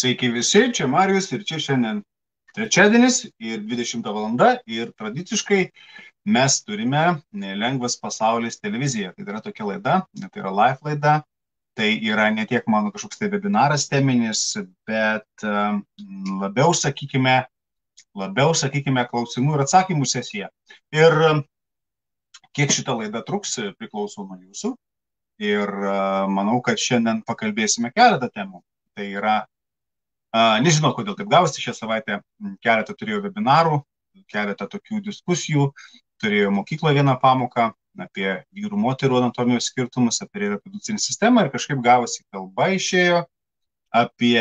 Sveiki visi, čia Marijus ir čia šiandien trečiadienis ir 20 valanda ir tradiciškai mes turime Lengvas pasaulis televiziją. Tai yra tokia laida, tai yra live laida, tai yra ne tiek mano kažkoks tai webinaras teminis, bet labiau, sakykime, klausimų ir atsakymų sesija. Ir kiek šita laida truks, priklauso nuo jūsų. Ir manau, kad šiandien pakalbėsime keletą temų. Tai yra nežinau, kodėl taip gavosi, šią savaitę keletą turėjau webinarų, keletą tokių diskusijų, turėjau mokykloje vieną pamoką apie vyrų moterų anatomijos skirtumus, apie reprodukcinę sistemą ir kažkaip gavosi kalba išėjo apie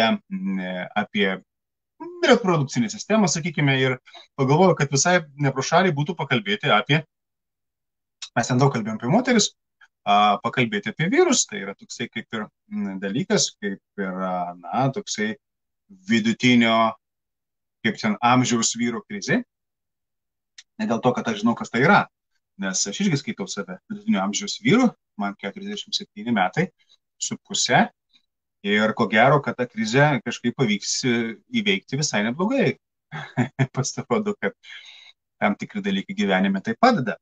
reprodukcinę sistemą, sakykime, ir pagalvojau, kad visai neprošaliai būtų pakalbėti mes ten daug kalbėjom apie moteris, pakalbėti apie vyrus, tai yra toksai kaip ir dalykas, kaip ir, toksai vidutinio, kaip ten, amžiaus vyro krizė. Ne dėl to, kad aš žinau, kas tai yra, nes aš irgi skaitau save vidutinio amžiaus vyru, man 47 metai su puse, ir ko gero, kad tą krizę kažkaip pavyks įveikti visai neblogai. Pasirodo, kad tam tikri dalykai gyvenime tai padeda.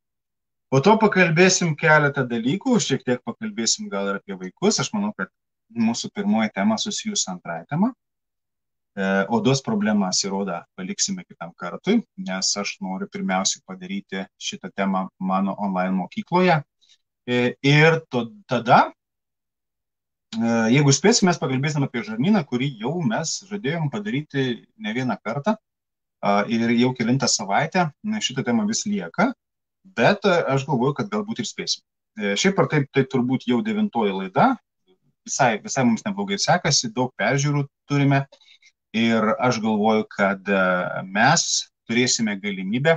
Po to pakalbėsim keletą dalykų, šiek tiek pakalbėsim gal ir apie vaikus. Aš manau, kad mūsų pirmoji tema susijusi antrąją temą. Odos problemą sirodą paliksime kitam kartui, nes aš noriu pirmiausiai padaryti šitą temą mano online mokykloje. Ir tada, jeigu spėsim, mes pakalbėsim apie žarnyną, kurį jau mes žadėjom padaryti ne vieną kartą ir jau kelintą savaitę šitą temą vis lieka, bet aš galvoju, kad galbūt ir spėsim. Šiaip ar taip, tai turbūt jau 9-oji laida, visai mums neblogai sekasi, daug peržiūrų turime. Ir aš galvoju, kad mes turėsime galimybę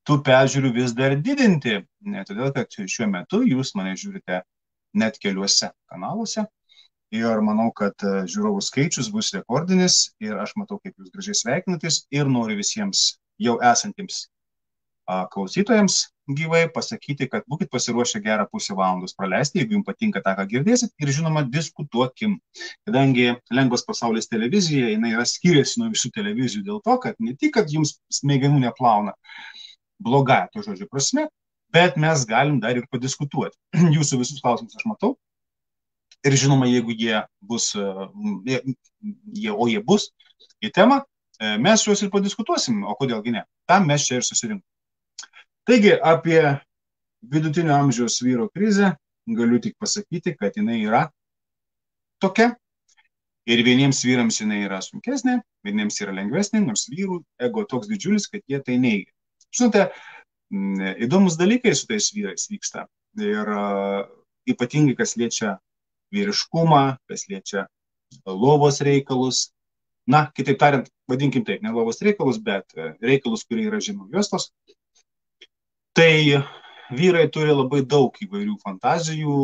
tų peržiūrų vis dar didinti, todėl kad šiuo metu jūs mane žiūrite net keliuose kanaluose ir manau, kad žiūrovų skaičius bus rekordinis ir aš matau, kaip jūs gražiai sveikinatės ir noriu visiems jau esantiems klausytojams gyvai pasakyti, kad būkit pasiruošę gerą pusę valandos praleisti, jeigu jums patinka tą, ką girdėsit, ir žinoma, diskutuokim. Kadangi Lengvas pasaulis televizija, jinai yra skiriasi nuo visų televizijų dėl to, kad ne tik, kad jums smegenų neplauna blogąja to žodžio prasme, bet mes galim dar ir padiskutuoti. Jūsų visus klausimus aš matau. Ir žinoma, jeigu jie bus į temą, mes juos ir padiskutuosim, o kodėlgi ne. Tam mes čia ir susirinkom. Taigi, apie vidutinio amžiaus vyro krizę galiu tik pasakyti, kad jinai yra tokia. Ir vieniems vyrams jinai yra sunkesnė, vieniems yra lengvesnė, nors vyrų ego toks didžiulis, kad jie tai neigia. Žinote, įdomus dalykai su tais vyrais vyksta. Ir ypatingai, kas liečia vyriškumą, kas liečia lovos reikalus. Na, kitaip tariant, vadinkim taip, ne lovos reikalus, bet reikalus, kurie yra žemiau juostos. Tai vyrai turi labai daug įvairių fantazijų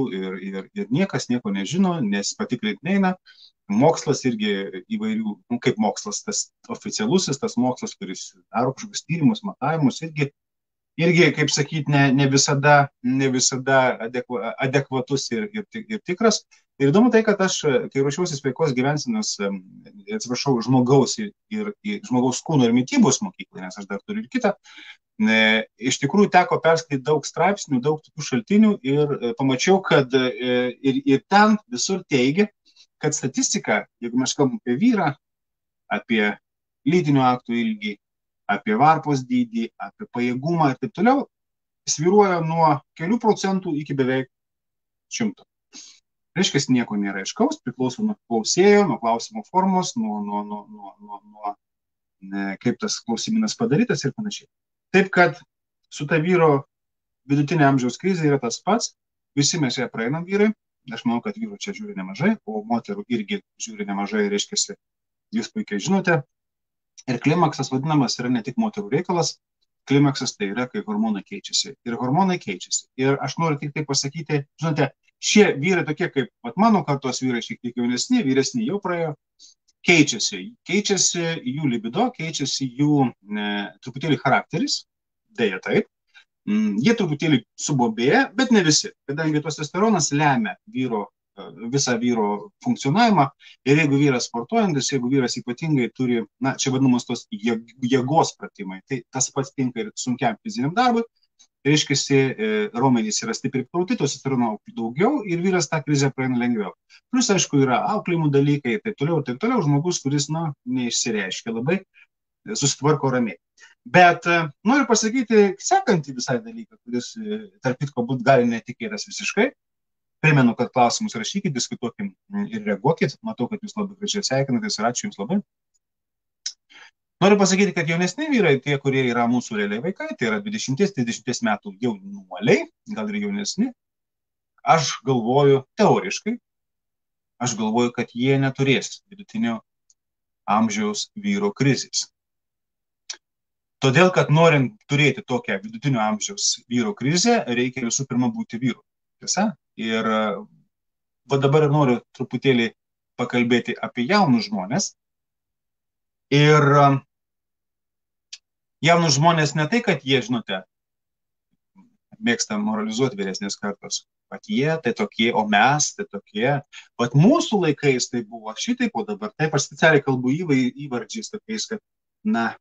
ir niekas nieko nežino, nes patikrinti neina. Mokslas irgi įvairių, kaip mokslas, tas oficialusis, tas mokslas, kuris daro kažkokius tyrimus, matavimus, irgi kaip sakyti, ne visada adekvatus ir tikras. Ir įdomu tai, kad aš, kai ruošiausi sveikos gyvensenos, žmogaus kūno ir mitybos mokyklai, nes aš dar turiu ir kitą, iš tikrųjų teko perskaityti daug straipsnių, daug tokių šaltinių ir pamačiau, kad ir ten visur teigia, kad statistika, jeigu mes kalbam apie vyrą, apie lytinių aktų ilgį, apie varpos dydį, apie pajėgumą ir taip toliau, svyruoja nuo kelių procentų iki beveik 100. Reiškia, nieko nėra aiškaus, priklauso nuo klausėjo, nuo klausimo formos, nuo kaip tas klausimynas padarytas ir panašiai. Taip, kad su ta vyro vidutinė amžiaus krizė yra tas pats, visi mes ją praeinam vyrai, aš manau, kad vyrų čia žiūri nemažai, o moterų irgi žiūri nemažai, reiškia, jūs puikiai žinote. Ir klimaksas vadinamas yra ne tik moterų reikalas, klimaksas tai yra, kai hormonai keičiasi. Ir hormonai keičiasi. Ir aš noriu tik tai pasakyti, žinote, šie vyrai tokie kaip mano kartos vyrai, šiek tiek jaunesni, vyresni jau praėjo, keičiasi jų libido, keičiasi jų truputėlį charakteris, dėja taip. Jie truputėlį subobėja, bet ne visi, kadangi testosteronas lemia vyro visą vyro funkcionavimą. Ir jeigu vyras sportuojantis, jeigu vyras ypatingai turi, na, čia vadinamos tos jėgos pratimai, tai tas pats tinka ir sunkiam fiziniam darbui. Reiškia, raumenys yra stipriai krauti, testosterono daugiau ir vyras tą krizę praeina lengviau. Plus, aišku, yra auklėjimų dalykai ir taip toliau, žmogus, kuris, na, neišsireiškia labai, susitvarko ramiai. Bet noriu pasakyti sekantį visai dalyką, kuris, tarp kitko, būt gali netikėtas visiškai. Primenu, kad klausimus rašykit, diskutuokim ir reaguokit. Matau, kad jūs labai gražiai sveikinatės ir ačiū jums labai. Noriu pasakyti, kad jaunesni vyrai, tie, kurie yra mūsų realiai vaikai, tai yra 20-30 metų jaunuoliai, gal ir jaunesni, aš galvoju teoriškai, kad jie neturės vidutinio amžiaus vyro krizės. Todėl, kad norint turėti tokią vidutinio amžiaus vyro krizę, reikia visų pirma būti vyru. Tiesa? Ir va dabar noriu truputėlį pakalbėti apie jaunus žmonės. Ir jaunus žmonės ne tai, kad jie, žinote, mėgsta moralizuoti vyresnės kartos, kad jie tai tokie, o mes tai tokie. Bet mūsų laikais tai buvo šitaip, o dabar taip, aš specialiai kalbu įvardžiais tokiais, kad, na,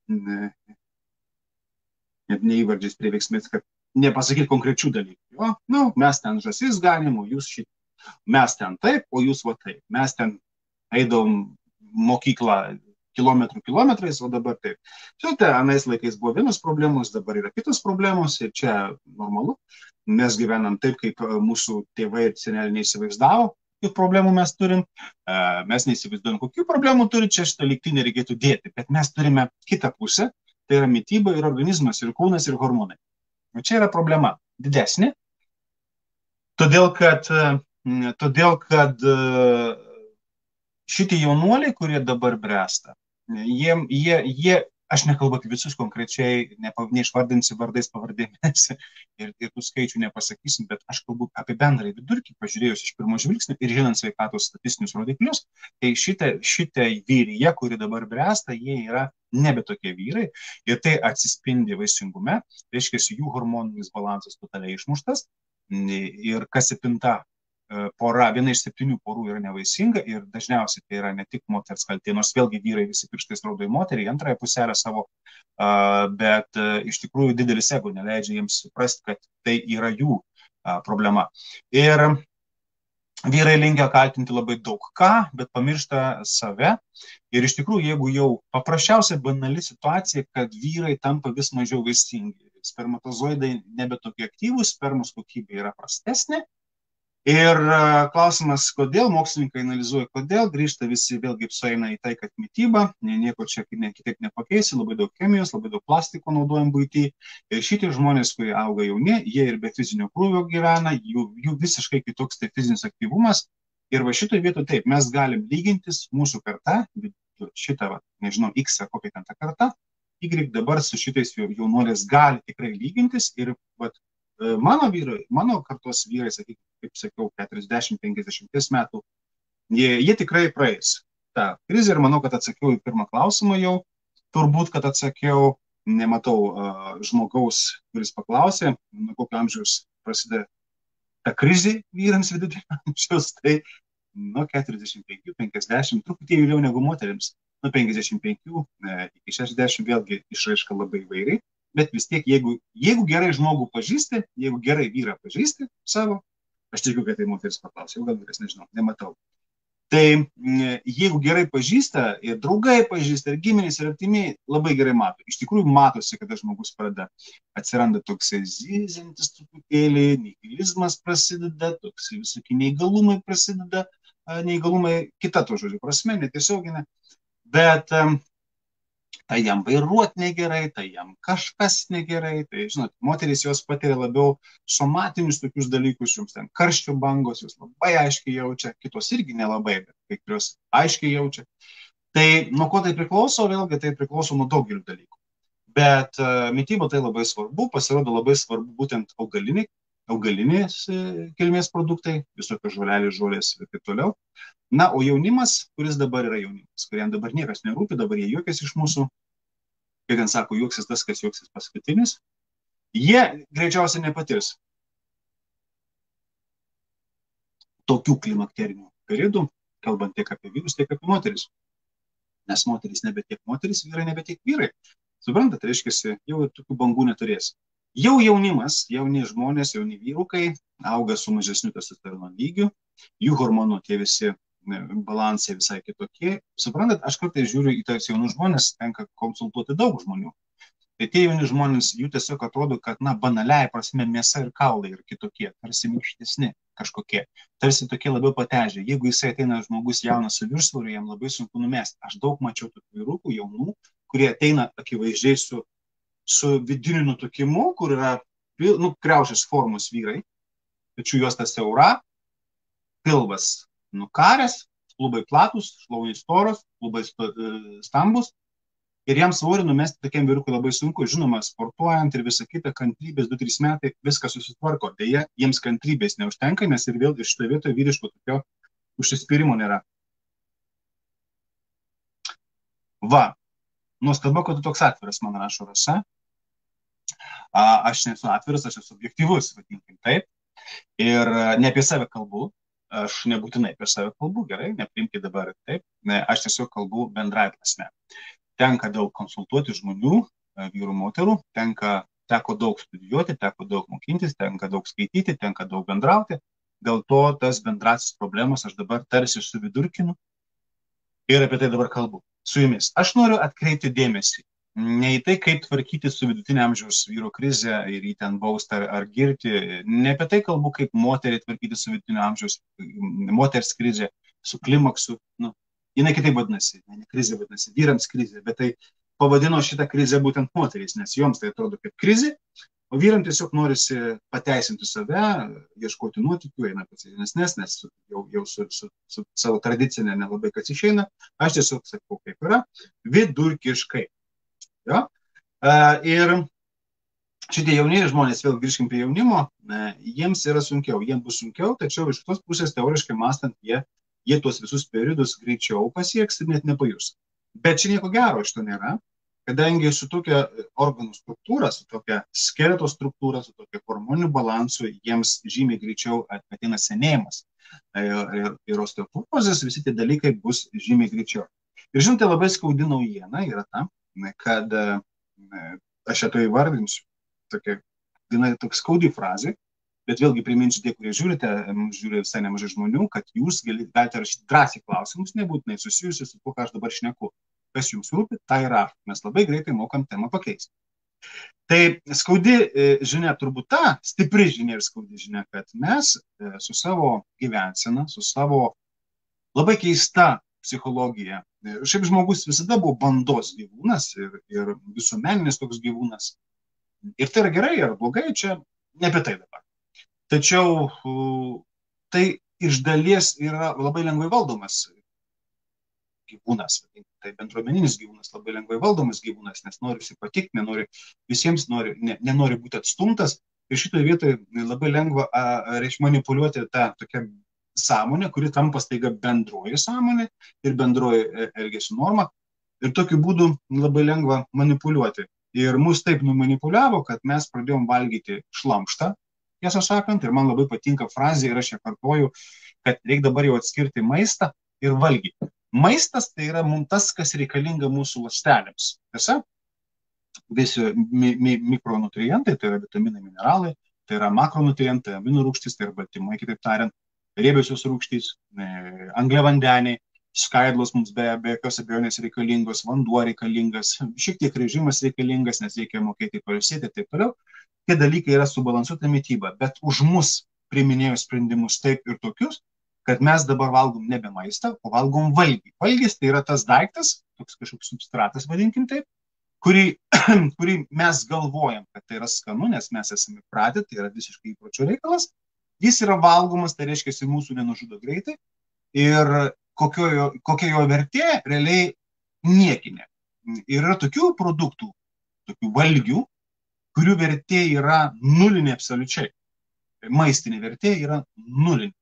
ne įvardžiais prie veiksmės, kad nepasakyti konkrečių dalykų. Jo, nu, mes ten žąsis galim, o jūs šitą. Mes ten taip, o jūs va taip. Mes ten eidom mokyklą kilometrais, o dabar taip. Žinote, anais laikais buvo vienos problemos, dabar yra kitos problemos ir čia normalu. Mes gyvenam taip, kaip mūsų tėvai ir seneliai neįsivaizdavo, kokių problemų mes turim. Mes neįsivaizduojam, kokių problemų turi, čia šitą lygtinį reikėtų dėti, bet mes turime kitą pusę, tai yra mityba ir organizmas, ir kūnas, ir hormonai. O čia yra problema didesnė, todėl kad šitie jaunuoliai, kurie dabar bręsta, jie, aš nekalbu apie visus konkrečiai, neišvardinsiu vardais pavardėmis ir tų skaičių nepasakysim, bet aš kalbu apie bendrąjį vidurkį, pažiūrėjus iš pirmo žvilgsnio ir žinant sveikatos statistinius rodiklius, tai šitie vyryje, kuri dabar bręsta, jie yra nebe tokie vyrai ir tai atsispindi vaisingume, reiškia, jų hormoninis balansas totaliai išmuštas ir kas 7 pora, viena iš 7 porų yra nevaisinga ir dažniausiai tai yra ne tik moters kaltė, nors vėlgi vyrai visi pirštais rodo į moterį, antrąją puselę savo, bet iš tikrųjų didelis ego neleidžia jiems suprasti, kad tai yra jų problema. Ir vyrai linkia kaltinti labai daug ką, bet pamiršta save. Ir iš tikrųjų, jeigu jau paprasčiausia banali situacija, kad vyrai tampa vis mažiau vaisingi, spermatozoidai nebe tokie aktyvūs, spermos kokybė yra prastesnė. Ir klausimas, kodėl, mokslininkai analizuoja, kodėl, grįžta visi vėlgi sueina į tai, kad mityba, nieko čia kitaip nepakeisi, labai daug chemijos, labai daug plastiko naudojam buitį. Ir šitie žmonės, kurie auga jauni, jie ir be fizinio krūvio gyvena, jų visiškai kitoks tai fizinis aktyvumas. Ir va šitoje vietoje taip, mes galim lygintis mūsų karta, šitą, nežinau, X ar kokia ten ta karta, Y dabar su šitais jaunuolės gali tikrai lygintis ir mano kartos vyrai, sakykime, kaip sakiau, 40-50 metų, jie tikrai praeis tą krizę ir manau, kad atsakiau į pirmą klausimą jau, turbūt, kad atsakiau, nematau žmogaus, kuris paklausė, nuo kokio amžiaus prasideda ta krizė vyrams vidutinio amžiaus, tai nuo 45-50, truputį vėliau negu moterims, nuo 55 iki 60 vėlgi išraiška labai įvairiai. Bet vis tiek, jeigu gerai žmogų pažįsti, jeigu gerai vyrą pažįsti savo, aš tikiu, kad tai moteris paklausė, gal vyras, nežinau, nematau. Tai jeigu gerai pažįsta, ir draugai pažįsta, ir giminės, ir artimiai, labai gerai mato. Iš tikrųjų matosi, kada žmogus atsiranda toksai zyziantis truputėlį, nihilizmas prasideda, toksai visokie neįgalumai prasideda, neįgalumai kita to žodžio prasme, netiesioginė, bet tai jam vairuoti negerai, tai jam kažkas negerai, tai, žinot, moterys jos patiria labiau somatinius tokius dalykus, jums ten karščio bangos, jūs labai aiškiai jaučia, kitos irgi nelabai, bet kai kurios aiškiai jaučia. Tai nuo ko tai priklauso, vėlgi tai priklauso nuo daugelių dalykų. Bet mityba tai labai svarbu, pasirodo labai svarbu būtent augalinės kilmės produktai, visokios žolės ir taip toliau. Na, o jaunimas, kuris dabar yra jaunimas, kuriam dabar niekas nerūpi, dabar jie juokiasi iš mūsų, kaip ten sako, juoksis tas, kas juoksis paskutinis, jie greičiausiai nepatirs tokių klimakterinių periodų, kalbant tiek apie vyrus, tiek apie moteris. Nes moteris nebe tiek moteris, vyrai nebe tiek vyrai. Suprantat, reiškia, jau ir tokių bangų neturės. Jau jaunimas, jauni žmonės, jauni vyrukai auga su mažesniu testosterono lygiu, jų hormonų tie visi balansai visai kitokie. Suprantat, aš kartais žiūriu į tais jaunus žmonės, tenka konsultuoti daug žmonių. Tai tie jauni žmonės, jų tiesiog atrodo, kad, banaliai prasme, mėsa ir kaulai yra kitokie, tarsi minkštesni kažkokie, tarsi tokie labiau patežę. Jeigu jisai ateina žmogus jaunas su viršsvoriu, jam labai sunku numesti. Aš daug mačiau tokių vyrukų, jaunų, kurie ateina akivaizdžiai su vidiniu nutukimu, kur yra, kriaušės formos vyrai, pečių juosta siaura, pilvas nukaręs, klubai platus, šlauniai storos, klubai stambus. Ir jam svorį numesti tokiam vyrukui labai sunku. Žinoma, sportuojant ir visą kitą, kantrybės 2-3 metai, viskas susitvarko. Deja, jiems kantrybės neužtenka, nes ir vėl iš šitoje vietoje vyriško tokio užsispyrimo nėra. Va, nuostabu, kad tu toks atviras, man rašo Rasa. Aš nesu atviras, aš esu objektyvus, vadinkim taip. Ir ne apie save kalbu, aš nebūtinai apie save kalbu, gerai, nepriimkite dabar taip. Aš tiesiog kalbu bendrai prasme. Tenka daug konsultuoti žmonių, vyrų, moterų, teko daug studijuoti, teko daug mokintis, tenka daug skaityti, tenka daug bendrauti. Dėl to tas bendrasis problemas aš dabar tarsi suvidurkinu ir apie tai dabar kalbu su jumis. Aš noriu atkreipti dėmesį ne į tai, kaip tvarkyti su vidutinio amžiaus vyro krize ir jį ten bausti ar girti. Ne apie tai kalbu, kaip moteriai tvarkyti su vidutinio amžiaus moters krize, su klimaksu. Jinai kitaip vadinasi, ne krizė vadinasi, vyrams krizė, bet tai pavadino šitą krizę būtent moterys, nes joms tai atrodo kaip krizė, o vyram tiesiog norisi pateisinti save, ieškoti nuotykių, eina pasižinesnės, nes jau su savo tradicinė nelabai kas išeina, aš tiesiog sakau, kaip yra, vidurkiškai. Jo? Ir šitie jaunieji žmonės, vėl grįžkim prie jaunimo, jiems yra sunkiau, jiems bus sunkiau, tačiau iš tos pusės teoriškai mąstant, jie tuos visus periodus greičiau pasieks ir net nepajus. Bet čia nieko gero iš to nėra, kadangi su tokia organų struktūra, su tokia skeleto struktūra, su tokia hormoniniu balansu, jiems žymiai greičiau ateina senėjimas. Ir osteoporozės, visi tie dalykai bus žymiai greičiau. Ir žinote, labai skaudi naujiena yra ta, kad aš čia to įvardinsiu, tokia toks skaudi frazė, bet vėlgi priminsiu tie, kurie žiūrite, žiūri visai nemažai žmonių, kad jūs galite rašyti drąsiai klausimus, nebūtinai susijusius su tuo, ką aš dabar šneku. Kas jums rūpi, tai rašo. Mes labai greitai mokam temą pakeisti. Tai skaudi žinia turbūt ta, stipri žinia ir skaudi žinia, kad mes su savo gyvensena, su savo labai keista psichologija, šiaip žmogus visada buvo bandos gyvūnas ir visuomeninis toks gyvūnas. Ir tai yra gerai ar blogai, čia ne apie tai dabar. Tačiau tai iš dalies yra labai lengvai valdomas gyvūnas, tai bendruomeninis gyvūnas, labai lengvai valdomas gyvūnas, nes nori patikti, nenori būti atstumtas. Ir šitoje vietoje labai lengva manipuliuoti tą tokią sąmonę, kuri tampa staiga bendroji sąmonė ir bendroji elgesio norma. Ir tokiu būdu labai lengva manipuliuoti. Ir mus taip numanipuliavo, kad mes pradėjom valgyti šlamštą, tiesą sakant, ir man labai patinka frazė ir aš ją kartoju, kad reikia dabar jau atskirti maistą ir valgį. Maistas tai yra mums tas, kas reikalinga mūsų ląstelėms. Tiesa, visi mikronutrientai, tai yra vitaminai, mineralai, tai yra makronutrientai, aminų rūgštys, tai yra baltymai, kitaip tariant, riebiosios rūgštys, angliavandeniai, skaidlos mums be jokios abejonės reikalingos, vanduo reikalingas, šiek tiek režimas reikalingas, nes reikia mokėti pailsėti ir taip toliau. Tie dalykai yra subalansuota mityba, bet už mus priiminėjo sprendimus taip ir tokius, kad mes dabar valgom nebe maistą, o valgom valgį. Valgis tai yra tas daiktas, toks kažkoks substratas, vadinkim taip, kurį mes galvojam, kad tai yra skanu, nes mes esame pratę, tai yra visiškai įpročio reikalas. Jis yra valgomas, tai reiškia, jis mūsų nenužudo greitai ir kokia jo vertė realiai niekinė. Ir yra tokių produktų, tokių valgių, kurių vertė yra nulinė absoliučiai. Maistinė vertė yra nulinė.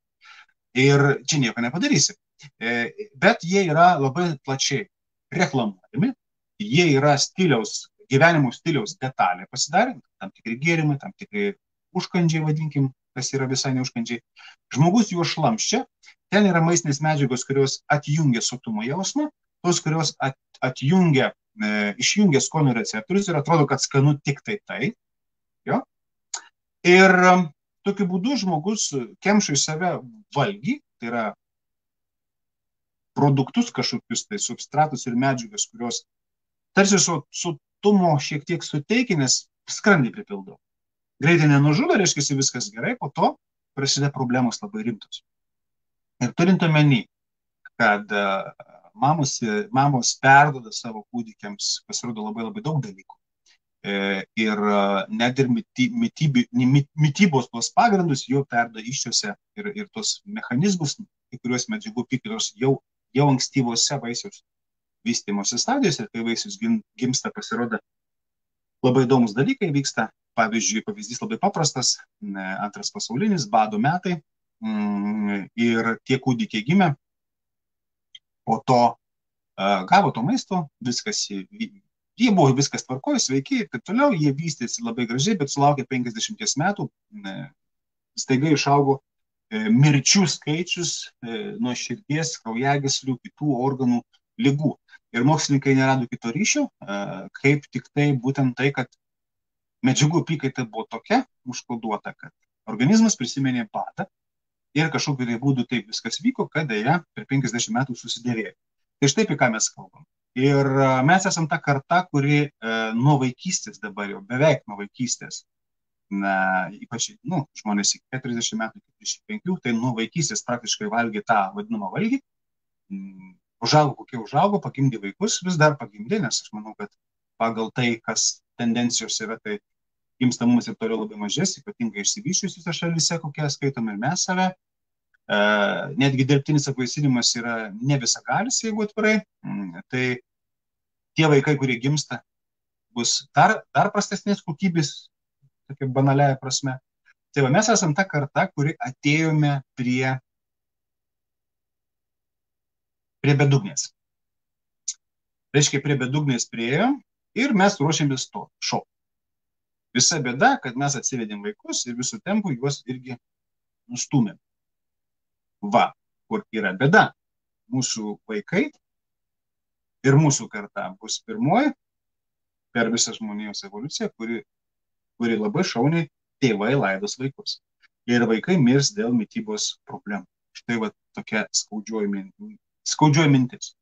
Ir čia nieko nepadarysi. Bet jie yra labai plačiai reklamuojami, jie yra gyvenimo stiliaus detalė pasidarė, tam tikri gėrimai, tam tikri užkandžiai, vadinkim, kas yra visai neužkandžiai. Žmogus juos šlamščia, ten yra maistinės medžiagos, kurios atjungia sotumo jausmą, tos, kurios išjungia skonio receptorius ir atrodo, kad skanu tik tai. Jo? Ir tokiu būdu žmogus kemša į save valgį, tai yra produktus kažkokius, tai substratus ir medžiagas, kurios tarsi sotumo šiek tiek suteikia, nes skrandį pripildo. Greitai nenužudo, reiškia, viskas gerai, po to prasideda problemos labai rimtos. Ir turint omeny, kad mamos perduoda savo kūdikiams, pasirodo labai daug dalykų. Ir net ir mitybos tuos pagrindus jau perduoda iščiose ir tos mechanizmus, kai kuriuos medžiagų pikirios jau ankstyvose vaisiaus vystymosi stadijose, kai vaisius gimsta, pasirodo labai įdomus dalykai vyksta. Pavyzdžiui, pavyzdys labai paprastas, antras pasaulinis, bado metai, ir tie kūdikiai gimė, po to gavo to maisto, jie buvo viskas tvarkoje, sveiki ir taip toliau, jie vystėsi labai gražiai, bet sulaukė 50 metų, staiga išaugo mirčių skaičius nuo širdies, kraujagyslių, kitų organų ligų. Ir mokslininkai nerado kito ryšio, kaip tik tai būtent tai, kad medžiagų apykaita buvo tokia užkoduota, kad organizmas prisiminė badą ir kažkokiu tai būdu taip viskas vyko, kad dėja per 50 metų susidėvėjo. Tai štai apie ką mes kalbam. Ir mes esam ta karta, kuri nuo vaikystės dabar jau, beveik nuo vaikystės, ypač žmonės iki 40 metų, 45, tai nuo vaikystės praktiškai valgė tą vadinamą valgį. Užaugo, kokie užaugo, pagimdė vaikus, vis dar pagimdė, nes aš manau, kad pagal tai, kas tendencijos yra, tai gimstamumas ir toliau labai mažės, ypatingai išsivysčiusiuose šalyse, kokie skaitome ir mes save. Netgi dirbtinis apvaisinimas yra ne visagalis, jeigu atvirai. Tai tie vaikai, kurie gimsta, bus dar prastesnės kokybės, tokia banaliaja prasme. Tai va, mes esam ta karta, kuri atėjome prie bedugnės. Reiškia, prie bedugnės priėjom ir mes ruošiamės to šokti. Visa bėda, kad mes atsivedėm vaikus ir visų tempų juos irgi nustumėm. Va, kur yra bėda. Mūsų vaikai ir mūsų karta bus pirmoji per visą žmonijos evoliuciją, kuri labai šauniai tėvai laidos vaikus. Ir vaikai mirs dėl mitybos problemų. Štai va tokia skaudžioji mintis.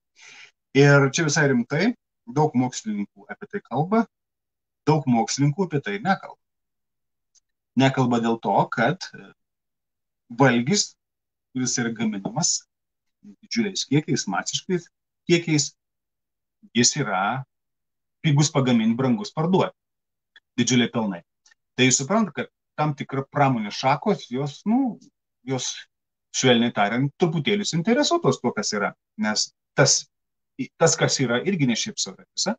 Ir čia visai rimtai, daug mokslininkų apie tai kalba, daug mokslininkų apie tai nekalba. Nekalba dėl to, kad valgis, kuris yra gaminamas didžiuliais kiekiais, masiškais kiekiais, jis yra pigus pagaminti, brangus parduoti. Didžiuliai pelnai. Tai jūs suprantate, kad tam tikra pramonės šakos, jos švelniai tariant, truputėlis interesuotos tuo, kas yra. Nes tas, kas yra, irgi ne šiaip savo visa.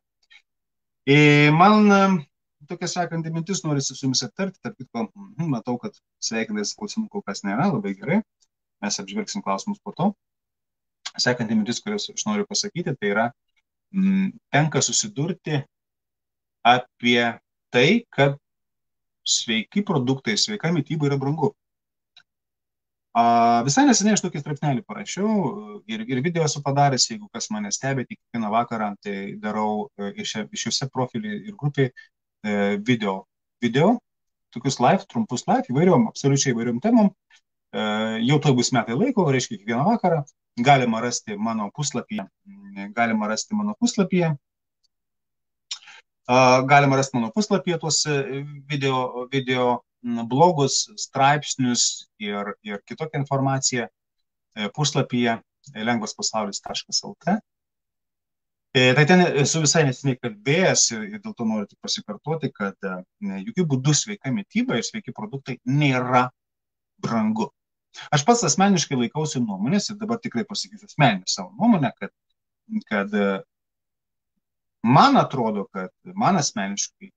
Man tokia sekanti mintis norisi su jumis aptarti, tarp kitko, matau, kad sveikinais klausimų kol kas nėra, labai gerai, mes apžvelgsim klausimus po to. Sekanti mintis, kurios aš noriu pasakyti, tai yra, tenka susidurti apie tai, kad sveiki produktai, sveika mityba yra brangu. Visai neseniai aš tokį straipsnelį parašiau ir video esu padaręs, jeigu kas mane stebi, kiekvieną vakarą, tai darau iš šiuose profilį ir grupiai video, tokius trumpus live, absoliučiai įvairiom temom. Jau to bus metai laiko, reiškia kiekvieną vakarą. Galima rasti mano puslapyje. Tuos video blogus, straipsnius ir kitokią informaciją puslapyje lengvaspasaulis.lt. Tai ten esu visai neseniai kalbėjęs ir dėl to noriu tik pasikartoti, kad jokių būdų sveika mityba ir sveiki produktai nėra brangu. Aš pats asmeniškai laikausi nuomonės ir dabar tikrai pasakysiu asmeninę savo nuomonę, kad man atrodo, kad man asmeniškai,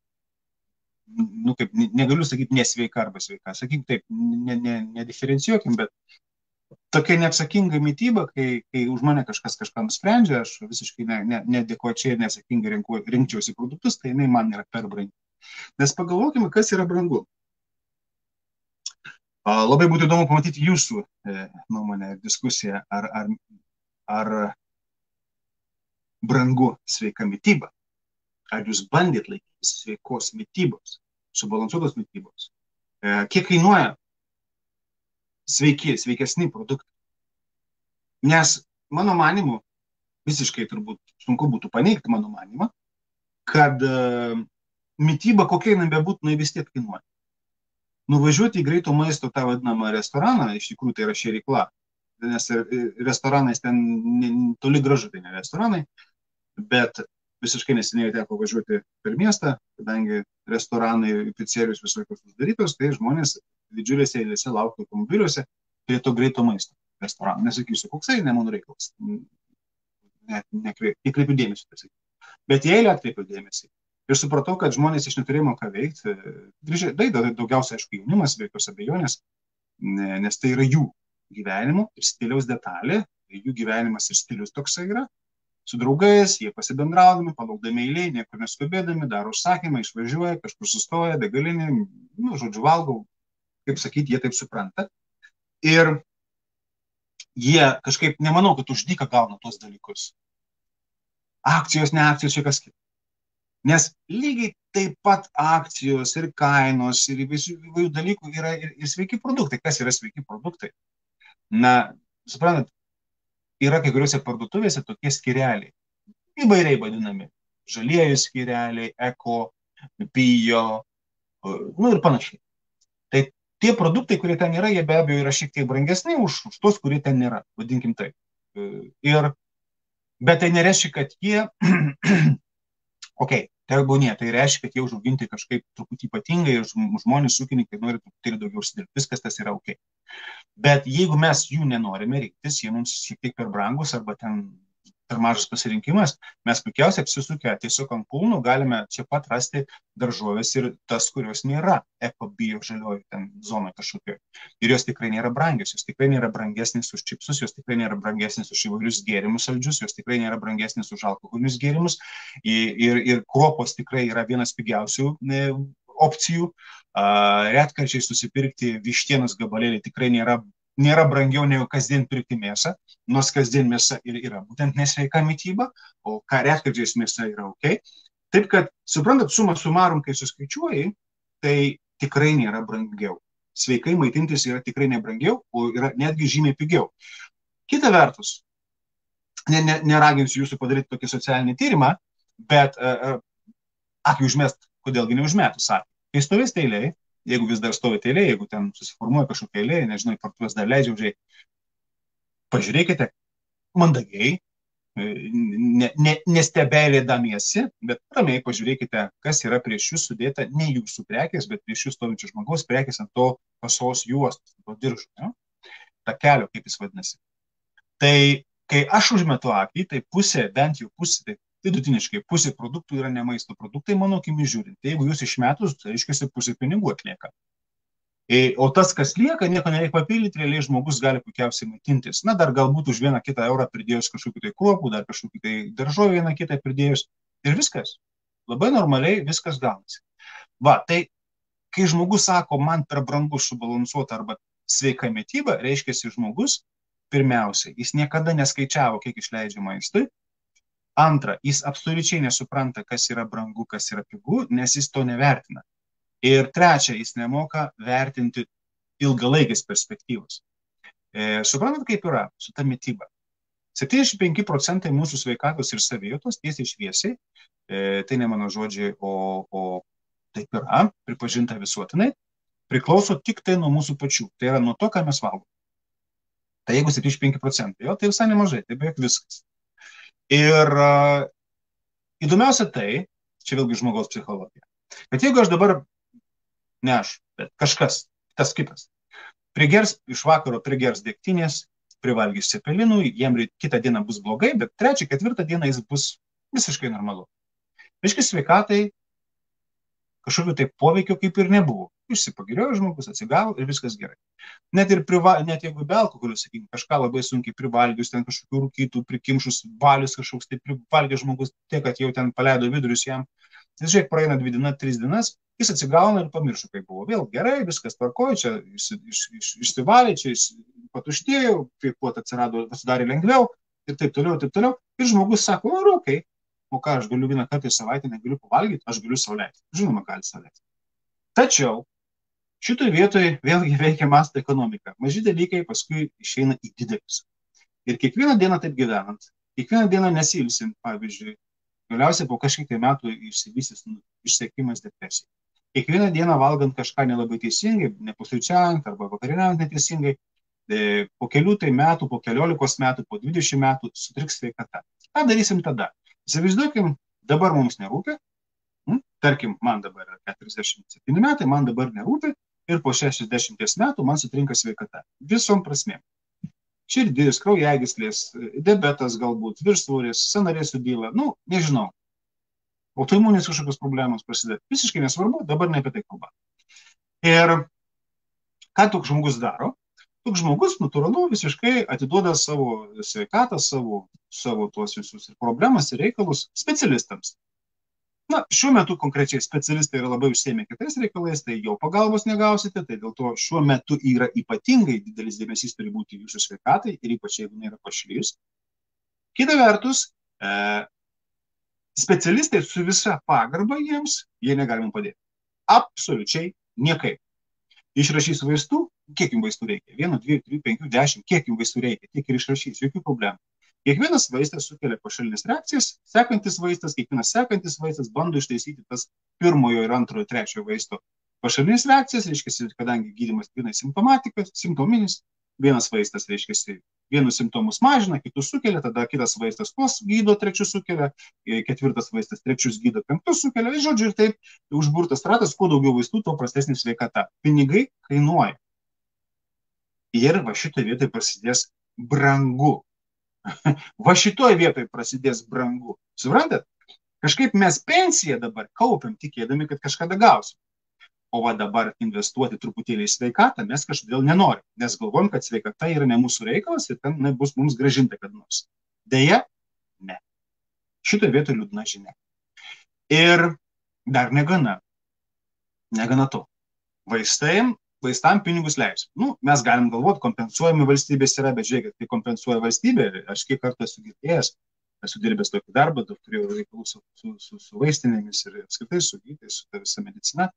kaip negaliu sakyti nesveika arba sveika, sakykim taip, nediferencijuokim, bet tokia neatsakinga mityba, kai už mane kažką nusprendžia, aš visiškai nedėkočiai ir neatsakingai rinkčiausi produktus, tai jinai man yra per brangi. Nes pagalvokime, kas yra brangu. Labai būtų įdomu pamatyti jūsų nuomonę ir diskusiją, ar brangu sveika mityba. Ar jūs bandėt laikytis sveikos mitybos, subalansuotos mitybos? Kiek kainuoja sveikesni produktai? Nes mano manimu, visiškai turbūt sunku būtų paneigti mano manimą, kad mityba, kokia jinai bebūtų, vis tiek kainuoja. Nuvažiuoti į greito maisto tą vadinamą restoraną, iš tikrųjų tai yra šėrykla, nes restoranais ten toli gražu tai ne restoranai, bet visiškai neseniai teko važiuoti per miestą, kadangi restoranai, pizzerijos visokios uždarytos, tai žmonės didžiulėse eilėse laukti automobiliuose prie to greito maisto restorano. Nesakysiu, koksai, ne mano reikalas. Nekreipiu dėmesį, tai sakyti. Bet į eilę atkreipiu dėmesį. Ir supratau, kad žmonės iš neturėjimo ką veikti, daugiausia, aišku, jaunimas, be jokios abejonės, nes tai yra jų gyvenimo ir stiliaus detalė, jų gyvenimas ir stilius toksai yra. Su draugais, jie pasibendraudami, palaukdami eilėje, niekur neskubėdami, daro užsakymą, išvažiuoja, kažkur sustoja, degalinė, žodžiu, valgau, kaip sakyti, jie taip supranta. Ir jie kažkaip, nemanau, kad už dyką gauna tuos dalykus. Akcijos, ne akcijos, čia kas kita. Nes lygiai taip pat akcijos ir kainos ir įvairių dalykų yra ir sveiki produktai. Kas yra sveiki produktai? Na, suprantat, yra kai kuriuose parduotuvėse tokie skyreliai, įvairiai vadinami, žalieji skyreliai, eko, bio, ir panašiai. Tai tie produktai, kurie ten yra, jie be abejo yra šiek tiek brangesni už tos, kurie ten nėra, vadinkim taip. Bet tai nereiškia, kad jie, tai reiškia, kad jie užauginti kažkaip truputį ypatingai ir žmonės, ūkininkai nori truputėlį daugiau užsidirbti, viskas tas yra ok. Bet jeigu mes jų nenorime rinktis, jie mums šiek tiek per brangus arba ten per mažas pasirinkimas, mes puikiausiai apsisukę tiesiog ant kulnų galime čia pat rasti daržovės ir tas, kurios nėra eko bio žalioji ten zonoje kažkokioje. Ir jos tikrai nėra brangios, jos tikrai nėra brangesnės už čipsus, jos tikrai nėra brangesnės už įvairius gėrimus saldžius, jos tikrai nėra brangesnės už alkoholinius gėrimus ir kruopos tikrai yra vienas pigiausių opcijų. Retkarčiais susipirkti vištienos gabalėlį tikrai nėra brangiau negu kasdien pirkti mėsą, nors kasdien mėsa ir yra būtent nesveika mityba, o retkarčiais mėsa yra ok. Taip kad, suprantat, suma sumarum, kai suskaičiuoji, tai tikrai nėra brangiau. Sveikai maitintis yra tikrai nebrangiau, o yra netgi žymiai pigiau. Kita vertus, neraginsiu jūsų padaryti tokį socialinį tyrimą, bet akį užmest, kodėlgi neužmetus akį. Kai stovės eilėje, jeigu vis dar stovite eilėje, jeigu ten susiformuoja kažkokia eilė, nežinau, partuos dar leidžia užėjai, pažiūrėkite mandagiai, nestebėlėdamiesi, bet ramiai pažiūrėkite, kas yra prieš jūs sudėta, ne jūsų prekės, bet prieš jūs stovinčio žmogaus prekės ant to kasos juostos, to diržo, ta kelio, kaip jis vadinasi. Tai, kai aš užmetu akį, tai pusė, bent jau pusė, tai vidutiniškai pusė produktų yra ne maisto produktai, mano akimis žiūrint. Tai jeigu jūs išmetus, tai reiškia pusė pinigų atlieka. O tas, kas lieka, nieko nereikia papildyti, realiai žmogus gali puikiausiai maitintis. Na, dar galbūt už vieną kitą eurą pridėjus kažkokiu tai kruopų, dar kažkokiu tai daržovę vieną kitą pridėjus. Ir viskas. Labai normaliai viskas gaunasi. Va, tai kai žmogus sako, man per brangu subalansuota arba sveika mityba, reiškia žmogus, pirmiausia, jis niekada neskaičiavo, kiek išleidžia maistui. Antra, jis absoliučiai nesupranta, kas yra brangu, kas yra pigu, nes jis to nevertina. Ir trečia, jis nemoka vertinti ilgalaikės perspektyvos. Suprantat, kaip yra su ta mityba? 75% mūsų sveikatos ir savijautos tiesiai šviesiai, tai ne mano žodžiai, o taip yra, pripažinta visuotinai, priklauso tik tai nuo mūsų pačių. Tai yra nuo to, ką mes valgome. Tai jeigu 75%, tai visai nemažai, tai beveik viskas. Ir įdomiausia tai, čia vėlgi žmogaus psichologija, kad jeigu aš dabar, ne aš, bet kažkas, tas kitas, iš vakaro prigers degtinės, privalgys cepelinų, jiem kitą dieną bus blogai, bet trečią, ketvirtą dieną jis bus visiškai normalu. Reiškia, sveikatai kažkokio tai poveikio kaip ir nebuvo. Išsipagirėjo žmogus, atsigavo ir viskas gerai. Net jeigu be alkoholio, sakykime, kažką labai sunkiai privalgius, ten kažkokių rūkytų, prikimšus balius kažkoks, tai privalgė žmogus tiek, kad jau ten paleido vidurius jam Jis žiūrėk, praeina 2 dienas, 3 dienas, jis atsigauna ir pamiršo, kaip buvo. Vėl gerai, viskas tvarkoja, čia išsivalė, čia patuštėjo, kvėpuot atsirado, pasidarė lengviau ir taip toliau, ir taip toliau. Ir žmogus sako, okei, o ką, aš galiu vieną kartą į savaitę, negaliu pavalgyti, aš galiu sau leisti. Žinoma, gali sau leisti. Tačiau šitoje vietoje vėlgi veikia masto ekonomika. Maži dalykai paskui išeina į didelius. Ir kiekvieną dieną taip gyvenant, kiekvieną dieną nesilsint, pavyzdžiui, galiausiai po kažkiek tai metų išsivystys išsekimas depresija. Kiekvieną dieną valgant kažką nelabai teisingai, nepusryčiaujant arba vakarieniaujant neteisingai, po kelių tai metų, po 14 metų, po 20 metų sutriks sveikata. Ką darysim tada? Įsivaizduokim, dabar mums nerūpi, tarkim, man dabar yra 47 metai, man dabar nerūpi ir po 60 metų man sutrinka sveikata. Visom prasmėm. Širdis, kraujagyslės, diabetas galbūt, viršsvoris, sąnariai sudyla, nežinau. Autoimuninės kažkokios problemos prasideda. Visiškai nesvarbu, dabar ne apie tai kalba. Ir ką toks žmogus daro? Toks žmogus natūralu visiškai atiduoda savo sveikatą, savo tuos visus problemas ir reikalus specialistams. Šiuo metu konkrečiai specialistai yra labai užsiėmę kitais reikalais, tai jau pagalbos negausite, tai dėl to šiuo metu yra ypatingai didelis dėmesys turi būti jūsų sveikatai ir ypač jeigu jinai yra pašlijus. Kita vertus, specialistai su visa pagarba jiems, jie negali mums padėti. Absoliučiai niekaip. Išrašys vaistų, kiek jums vaistų reikia? 1, 2, 3, 5, 10, kiek jums vaistų reikia? Tiek ir išrašys, jokių problemų. Kiekvienas vaistas sukelia pašalinės reakcijas, kiekvienas sekantis vaistas bando ištaisyti tas pirmojo ir antrojo, trečiojo vaisto pašalinės reakcijas, reiškia, kadangi gydymas grynai simptominis, vienas vaistas, reiškia, vienus simptomus mažina, kitus sukelia, tada kitas vaistas tuos gydo, trečius sukelia, ketvirtas vaistas trečius gydo, penktus sukelia, žodžiu, ir taip užburtas ratas, kuo daugiau vaistų, tuo prastesnė sveikata. Pinigai kainuoja. Ir va šitoje vietoje prasidės brangu. Va šitoje vietoje prasidės brangu. Suprantat? Kažkaip mes pensiją dabar kaupiam, tikėdami, kad kažkada gausim. O va dabar investuoti truputėlį į sveikatą mes kažkodėl nenorim, nes galvojam, kad sveikata yra ne mūsų reikalas ir ten bus mums grąžinta kad nors. Deja, ne. Šitoje vietoje liūdna žinia. Ir dar negana to. Vaistam pinigus leis. Mes galim galvoti, kompensuojami valstybės yra, bet žiūrėkit, kai kompensuoja valstybė, aš kiek kartą esu girdėjęs, esu dirbęs tokį darbą, daug turėjau reikalų su vaistinėmis ir apskritai su gydytojais, su ta visa medicina.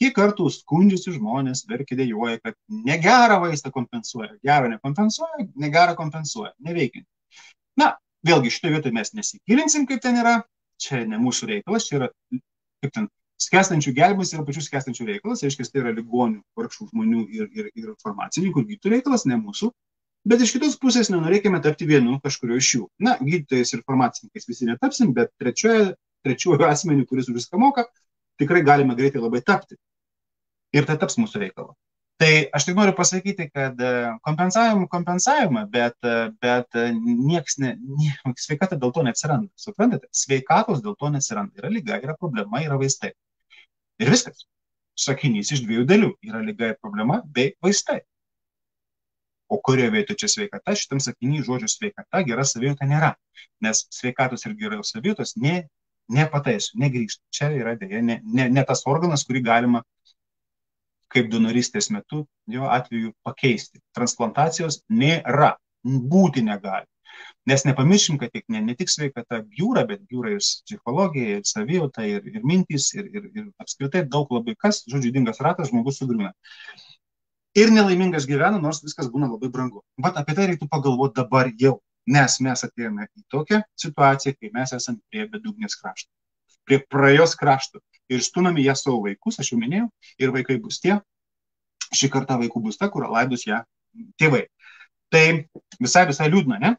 Kiek kartų skundžiasi žmonės, verkia dejuoja, kad negerą vaistą kompensuoja, gerą nekompensuoja, negerą kompensuoja, neveikiant. Vėlgi šitoje vietoje mes nesigilinsim, kaip ten yra, čia ne mūsų reikalas, čia yra, kaip ten, skęstančių gelbės yra pačių skęstančių reikalas, reiškia, tai yra ligonių, vargšų žmonių ir farmacininkų, gydytojų reikalas, ne mūsų. Bet iš kitos pusės nenorėkime tapti vienu kažkurio iš jų. Gydytojais ir farmacininkais visi netapsim, bet trečiuoju asmeniu, kuris už viską moka, tikrai galime greitai labai tapti. Ir tai taps mūsų reikalo. Tai aš tik noriu pasakyti, kad kompensavimą, bet sveikata dėl to neatsiranda. Suprantate? Sveikatos dėl to neatsiranda. Yra liga, yra problema, yra vaistai. Ir viskas. Sakinys iš 2 dalių. Yra liga ir problema bei vaistai. O kurioje vietoje čia sveikata? Šitam sakinyje žodžio sveikata, gera savijauta nėra. Nes sveikatos ir geros savijautos nepataiso, negrįžta. Čia yra dėja ne tas organas, kurį galima kaip donorystės metu jo atveju pakeisti. Transplantacijos nėra, būti negali. Nes nepamiršim, kad ne tik sveikata bjūra, bet bjūra ir psichologija, ir savijauta, ir mintys, ir apskritai daug labai kas, žodžiu, dingas ratas, žmogus sugriūna. Ir nelaimingas gyvena, nors viskas būna labai brangu. Bet apie tai reiktų pagalvoti dabar jau, nes mes atėjome į tokią situaciją, kai mes esame prie bedugnės krašto, prie prajos krašto. Ir stumėme ją savo vaikus, aš jau minėjau, ir vaikai bus tie, šį kartą vaikų bus ta, kur laidus ją tėvai. Tai visai liūdna, ne?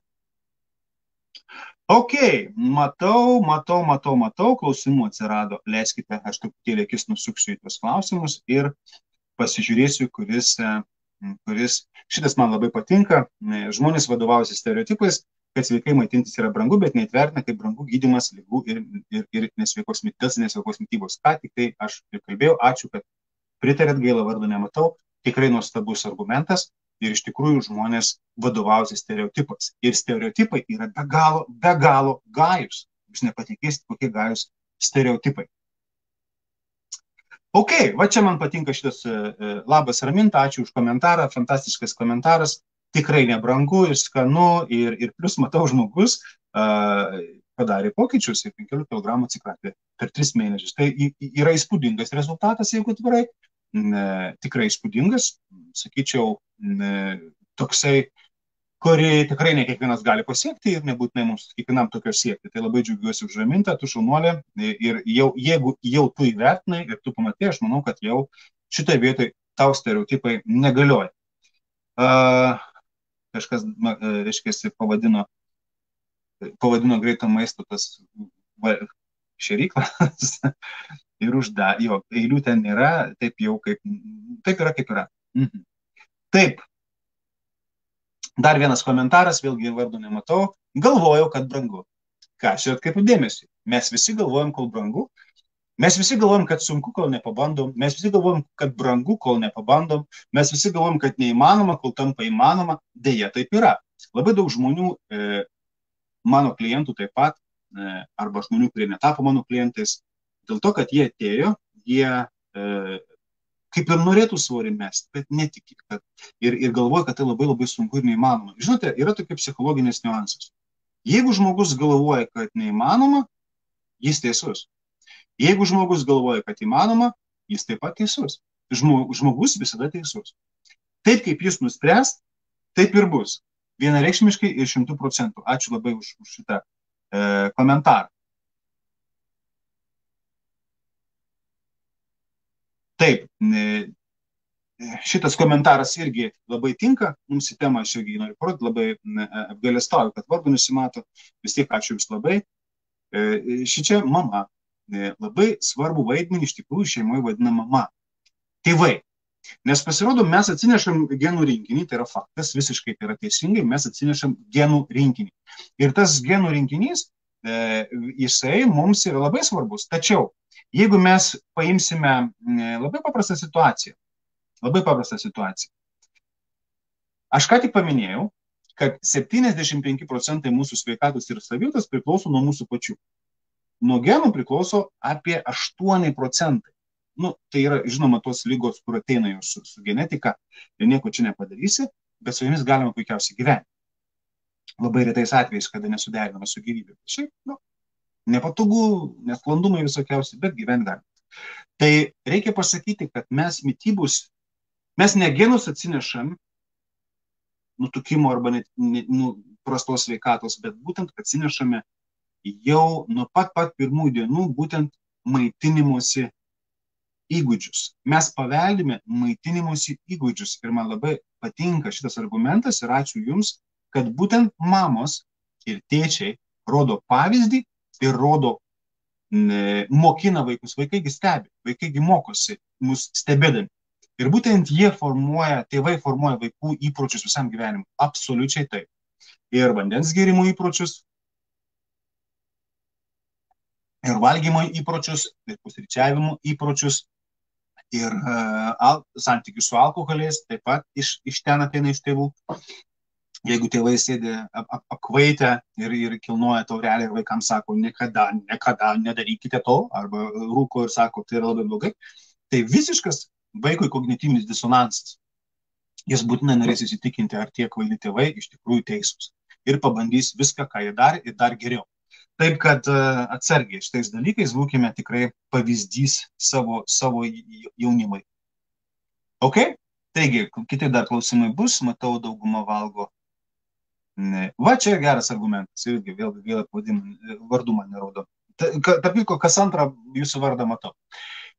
Ok, matau, klausimų atsirado. Leiskite, aš truputėlį akis nusuksiu į tuos klausimus ir pasižiūrėsiu, kuris šitas man labai patinka. Žmonės vadovaujasi stereotipais, kad sveikai maitintis yra brangu, bet neįtvertina, kaip brangu gydymas ligų ir nesveikos mitybos. Ką tik tai aš ir kalbėjau, ačiū, kad pritarėt, gaila vardo nematau, tikrai nuostabus argumentas ir iš tikrųjų žmonės vadovaujasi stereotipais. Ir stereotipai yra be galo gajus. Jūs nepatikėsite, kokie gajus stereotipai. Ok, va čia man patinka šitas labas Raminta, ačiū už komentarą, fantastiškas komentaras, tikrai nebrangu ir skanu ir plus matau žmogus padarė pokyčius ir 15 kg atsikratė per 3 mėnesius. Tai yra įspūdingas rezultatas, jeigu atvirai, tikrai įspūdingas, sakyčiau, toksai, kurį tikrai ne kiekvienas gali pasiekti ir nebūtinai mums kiekvienam tokio siekti. Tai labai džiaugiuosi už Ramintą, tu šaunuolė ir jeigu jau tu įvertinai ir tu pamatai, aš manau, kad jau šitoje vietoje tau stereotipai negalioja. Kažkas, reiškia, pavadino greito maisto tas šėryklas ir jo, eilių ten nėra, taip yra kaip yra. Taip. Dar vienas komentaras, vėlgi vardu nematau, galvojau, kad brangu. Ką, aš atkreipiu dėmesį, mes visi galvojam, kol brangu, mes visi galvojam, kad sunku, kol nepabandom, mes visi galvojam, kad brangu, kol nepabandom, mes visi galvojam, kad neįmanoma, kol tampa įmanoma, dėja taip yra. Labai daug žmonių, mano klientų taip pat, arba žmonių, kurie netapo mano klientais, dėl to, kad jie atėjo, jie kaip ir norėtų svorį mesti, bet netiki, ir galvoja, kad tai labai labai sunku ir neįmanoma. Žinote, yra tokie psichologinis niuansas. Jeigu žmogus galvoja, kad neįmanoma, jis teisus. Jeigu žmogus galvoja, kad įmanoma, jis taip pat teisus. Žmogus visada teisus. Taip, kaip jis nuspręs, taip ir bus. Vienareikšmiškai ir 100%. Ačiū labai už šitą komentarą. Taip, šitas komentaras irgi labai tinka, mums į temą aš irgi noriu parodyti, labai apgailestauju, kad vardu nusimato, vis tiek ačiū Jums labai. Šičia mama labai svarbu vaidmenį iš tikrųjų šeimoje vadina mama. Tėvai. Nes pasirodo, mes atsinešam genų rinkinį, tai yra faktas, visiškai tai yra teisingai, mes atsinešam genų rinkinį. Ir tas genų rinkinys, jisai mums yra labai svarbus. Tačiau, jeigu mes paimsime labai paprastą situaciją, aš ką tik paminėjau, kad 75% mūsų sveikatos ir savijautos priklauso nuo mūsų pačių. Nuo genų priklauso apie 8%. Tai yra, žinoma, tos lygos, kur ateina jau su genetika ir nieko čia nepadarysi, bet su jomis galima puikiausiai gyventi. Labai retais atvejais, kada nesuderinama su gyvybė. Šiaip, nepatogu, nesklandumai visokiausi, bet gyventi galime. Tai reikia pasakyti, kad mes ne genus atsinešam nutukimo arba prastos sveikatos, bet būtent atsinešame jau nuo pat pirmųjų dienų būtent maitinimosi įgūdžius. Mes paveldime maitinimosi įgūdžius ir man labai patinka šitas argumentas ir ačiū Jums, kad būtent mamos ir tėčiai rodo pavyzdį ir rodo, mokina vaikus. Vaikaigi stebi, vaikaigi mokosi mus stebėdami. Ir būtent tėvai formuoja vaikų įpročius visam gyvenimui. Absoliučiai taip. Ir vandens gėrimo įpročius, ir valgymo įpročius, ir pusryčiavimo įpročius, ir santykių su alkoholiais, taip pat iš ten ateina iš tėvų. Jeigu tėvai sėdi apkvaitę ir kilnoja taurelę ir vaikams sako, niekada nedarykite to, arba rūko ir sako, tai yra labai blogai, tai visiškas vaikui kognityvinis disonansas. Jis būtinai norės įsitikinti, ar tie kvaili tėvai iš tikrųjų teisūs. Ir pabandys viską, ką jie darė, ir dar geriau. Taip, kad atsargiai šitais dalykais būkime tikrai pavyzdys savo jaunimai. Ok? Taigi, kiti dar klausimai bus, matau, dauguma valgo. Va, čia geras argumentas, irgi vėl vardų man nerodo. Tarpiko, kas antrą jūsų vardą matau.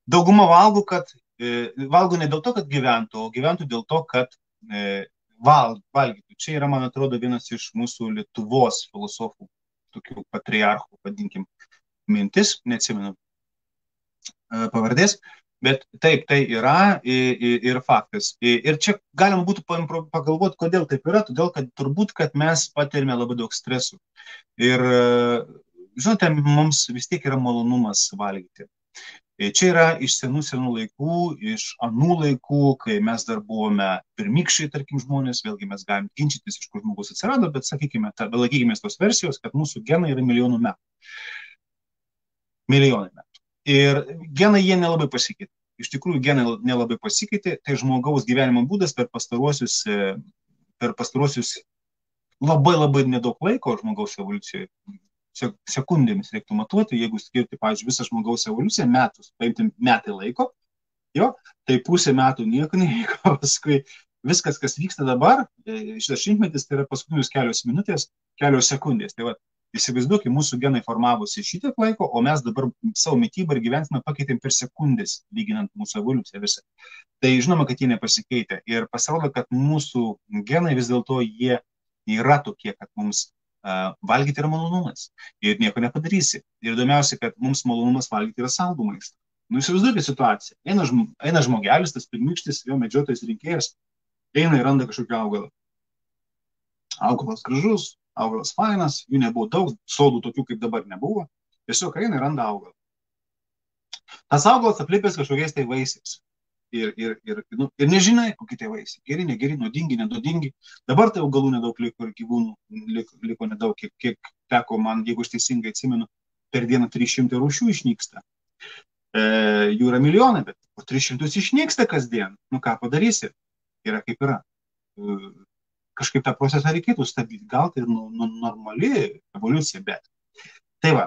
Dauguma valgo ne dėl to, kad gyventų, o gyventų dėl to, kad valgytų. Čia yra, man atrodo, vienas iš mūsų Lietuvos filosofų, tokių patriarchų, vadinkim, mintis, neatsimenu pavardės, bet taip, tai yra ir faktas. Ir čia galima būtų pagalvoti, kodėl taip yra, todėl, kad turbūt, kad mes patirime labai daug stresų. Ir, žinote, mums vis tiek yra malonumas valgyti. Čia yra iš senų laikų, iš anų laikų, kai mes dar buvome pirmykščiai, tarkim, žmonės, vėlgi mes galim ginčytis, iš kur žmogus atsirado, bet laikykime tos versijos, kad mūsų genai yra milijonų metų. Ir genai jie nelabai pasikeitė. iš tikrųjų genai nelabai pasikeitė, tai žmogaus gyvenimo būdas per pastaruosius labai nedaug laiko žmogaus evoliucijoje, sekundėmis reiktų matuoti, jeigu skirti, pavyzdžiui, visą žmogaus evoliuciją metus, paimti metai laiko, jo, tai pusę metų nieko nevyko, paskui viskas, kas vyksta dabar, šitas šimtmetis, tai yra paskutinius kelios minutės, kelios sekundės. Tai va, įsivaizduokime, mūsų genai formavosi šitiek laiko, o mes dabar savo mitybą ir gyvenimą pakeitėm per sekundės, lyginant mūsų evoliuciją visą. Tai žinoma, kad jie nepasikeitė. Ir pasirodo, kad mūsų genai vis dėlto jie yra tokie, kad mums valgyti yra malonumas. Ir nieko nepadarysi. Ir įdomiausia, kad mums malonumas valgyti yra saldų maistą. Nu, įsivaizduokite situaciją. Eina žmogelis, tas pirmykštis, jo medžiotojas rinkėjas, eina ir randa kažkokį augalą. Augalas gražus, augalas fainas, jų nebuvo daug, sodų tokių kaip dabar nebuvo. Tiesiog eina ir randa augalą. Tas augalas aplipęs kažkokiais tai vaisiais. Ir nežinai, kokie tai vaisiai. Geri, negeri, nuodingi, nenuodingi. Dabar tai augalų nedaug liko ir gyvūnų liko nedaug, kiek teko man, jeigu aš teisingai atsimenu, per dieną 300 rūšių išnyksta. Jų yra milijonai, bet po 300 išnyksta kasdien. Nu ką padarysi? Yra kaip yra. Kažkaip tą procesą reikėtų stabdyti. Gal tai normali evoliucija, bet. Tai va,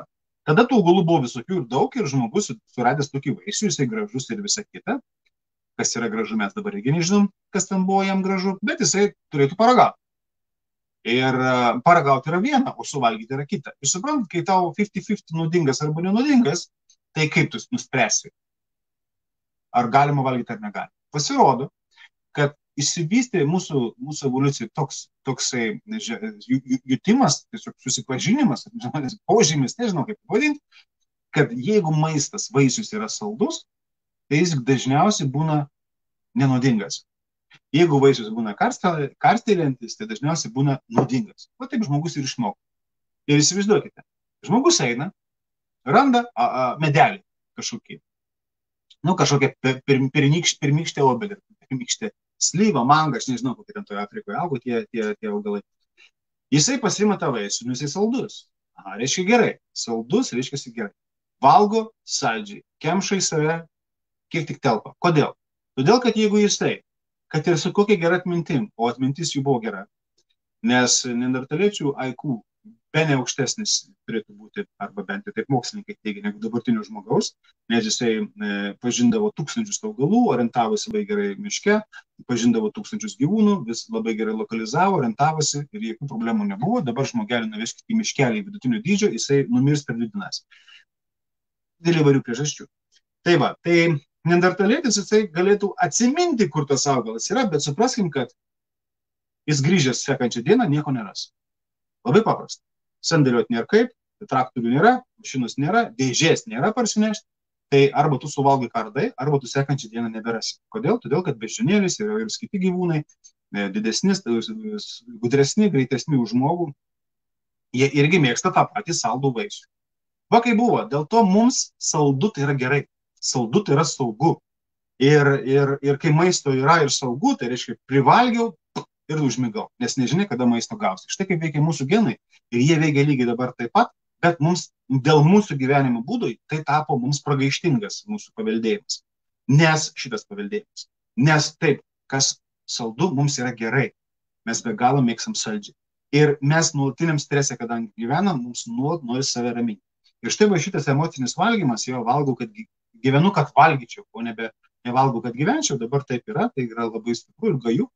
tada tų augalų buvo visokių ir daug ir žmogus suradęs tokį vaisių, jisai gražus ir visa kita. Kas yra gražu, mes dabar irgi nežinom, kas ten buvo jam gražu, bet jisai turėtų paragauti. Ir paragauti yra viena, o suvalgyti yra kita. Ir suprant, kai tau 50-50 naudingas arba nenaudingas, tai kaip tu nuspręsi, ar galima valgyti ar negalima. Pasirodo, kad įsivystė mūsų evoliucijai toksai jutimas, tiesiog susipažinimas, požymis, nežinau kaip pavadinti, kad jeigu maistas vaisius yra saldus, tai jis dažniausiai būna nenaudingas. Jeigu vaisius būna karstelėjantis, tai dažniausiai būna naudingas. O taip žmogus ir išmoko. Ir įsivaizduokite, žmogus eina, randa medelį kažkokį. Nu, kažkokia pirmykštė obelė, pirmykštė slyva, manga, aš nežinau, kokie ten toje Afrikoje augo tie augalai. Jisai pasiima tą vaisių, nu jisai saldus. Reiškia gerai. Saldus reiškia gerai. Valgo saldžiai, kemša į save, kiek tik telpa. Kodėl? Todėl, kad jeigu jisai, kad ir su kokia gera atmintim, o atmintis jų buvo gera, nes neandertaliečių IQ bene aukštesnis turėtų būti, arba bent taip mokslininkai teigia, negu dabartinio žmogaus, nes jisai pažindavo tūkstančius augalų, orientavosi labai gerai miške, pažindavo tūkstančius gyvūnų, vis labai gerai lokalizavo, orientavosi ir jokių problemų nebuvo. Dabar žmogelį nuveškite į miškelį vidutinio dydžio, jisai numirs per 2 dienas. Dėl įvairių priežasčių. Tai va, tai neandertalietis jisai galėtų atsiminti, kur tas augalas yra, bet supraskim, kad jis grįžęs sekančią dieną nieko neras. Labai paprasta. Sandėliuoti nėra kaip, traktorių nėra, mašinos nėra, dėžės nėra parsinešti, tai arba tu suvalgai kardai, arba tu sekančią dieną neberasi. Kodėl? Todėl, kad beždžionėlės ir kiti gyvūnai, didesni, gudresni, greitesni už žmogų, jie irgi mėgsta tą patį saldų vaisių. Va kaip buvo, dėl to mums saldu tai yra gerai, saldu tai yra saugu. Ir kai maisto yra ir saugu, tai reiškia privalgiau ir užmigau, nes nežinia, kada maisto gausi. Štai kaip veikia mūsų genai ir jie veikia lygiai dabar taip pat, bet mums dėl mūsų gyvenimo būdų tai tapo mums pragaištingas mūsų paveldėjimas. Nes šitas paveldėjimas. Nes taip, kas saldu, mums yra gerai. Mes be galo mėgstam saldžiai. Ir mes nuolatiniam strese, kadangi gyvenam, mums nuolat nori save raminti. Ir štai va šitas emocinis valgymas, jo valgau, kad gyvenu, kad valgyčiau, o nevalgau, kad gyvenčiau, dabar taip yra, tai yra labai stipru ir gaju.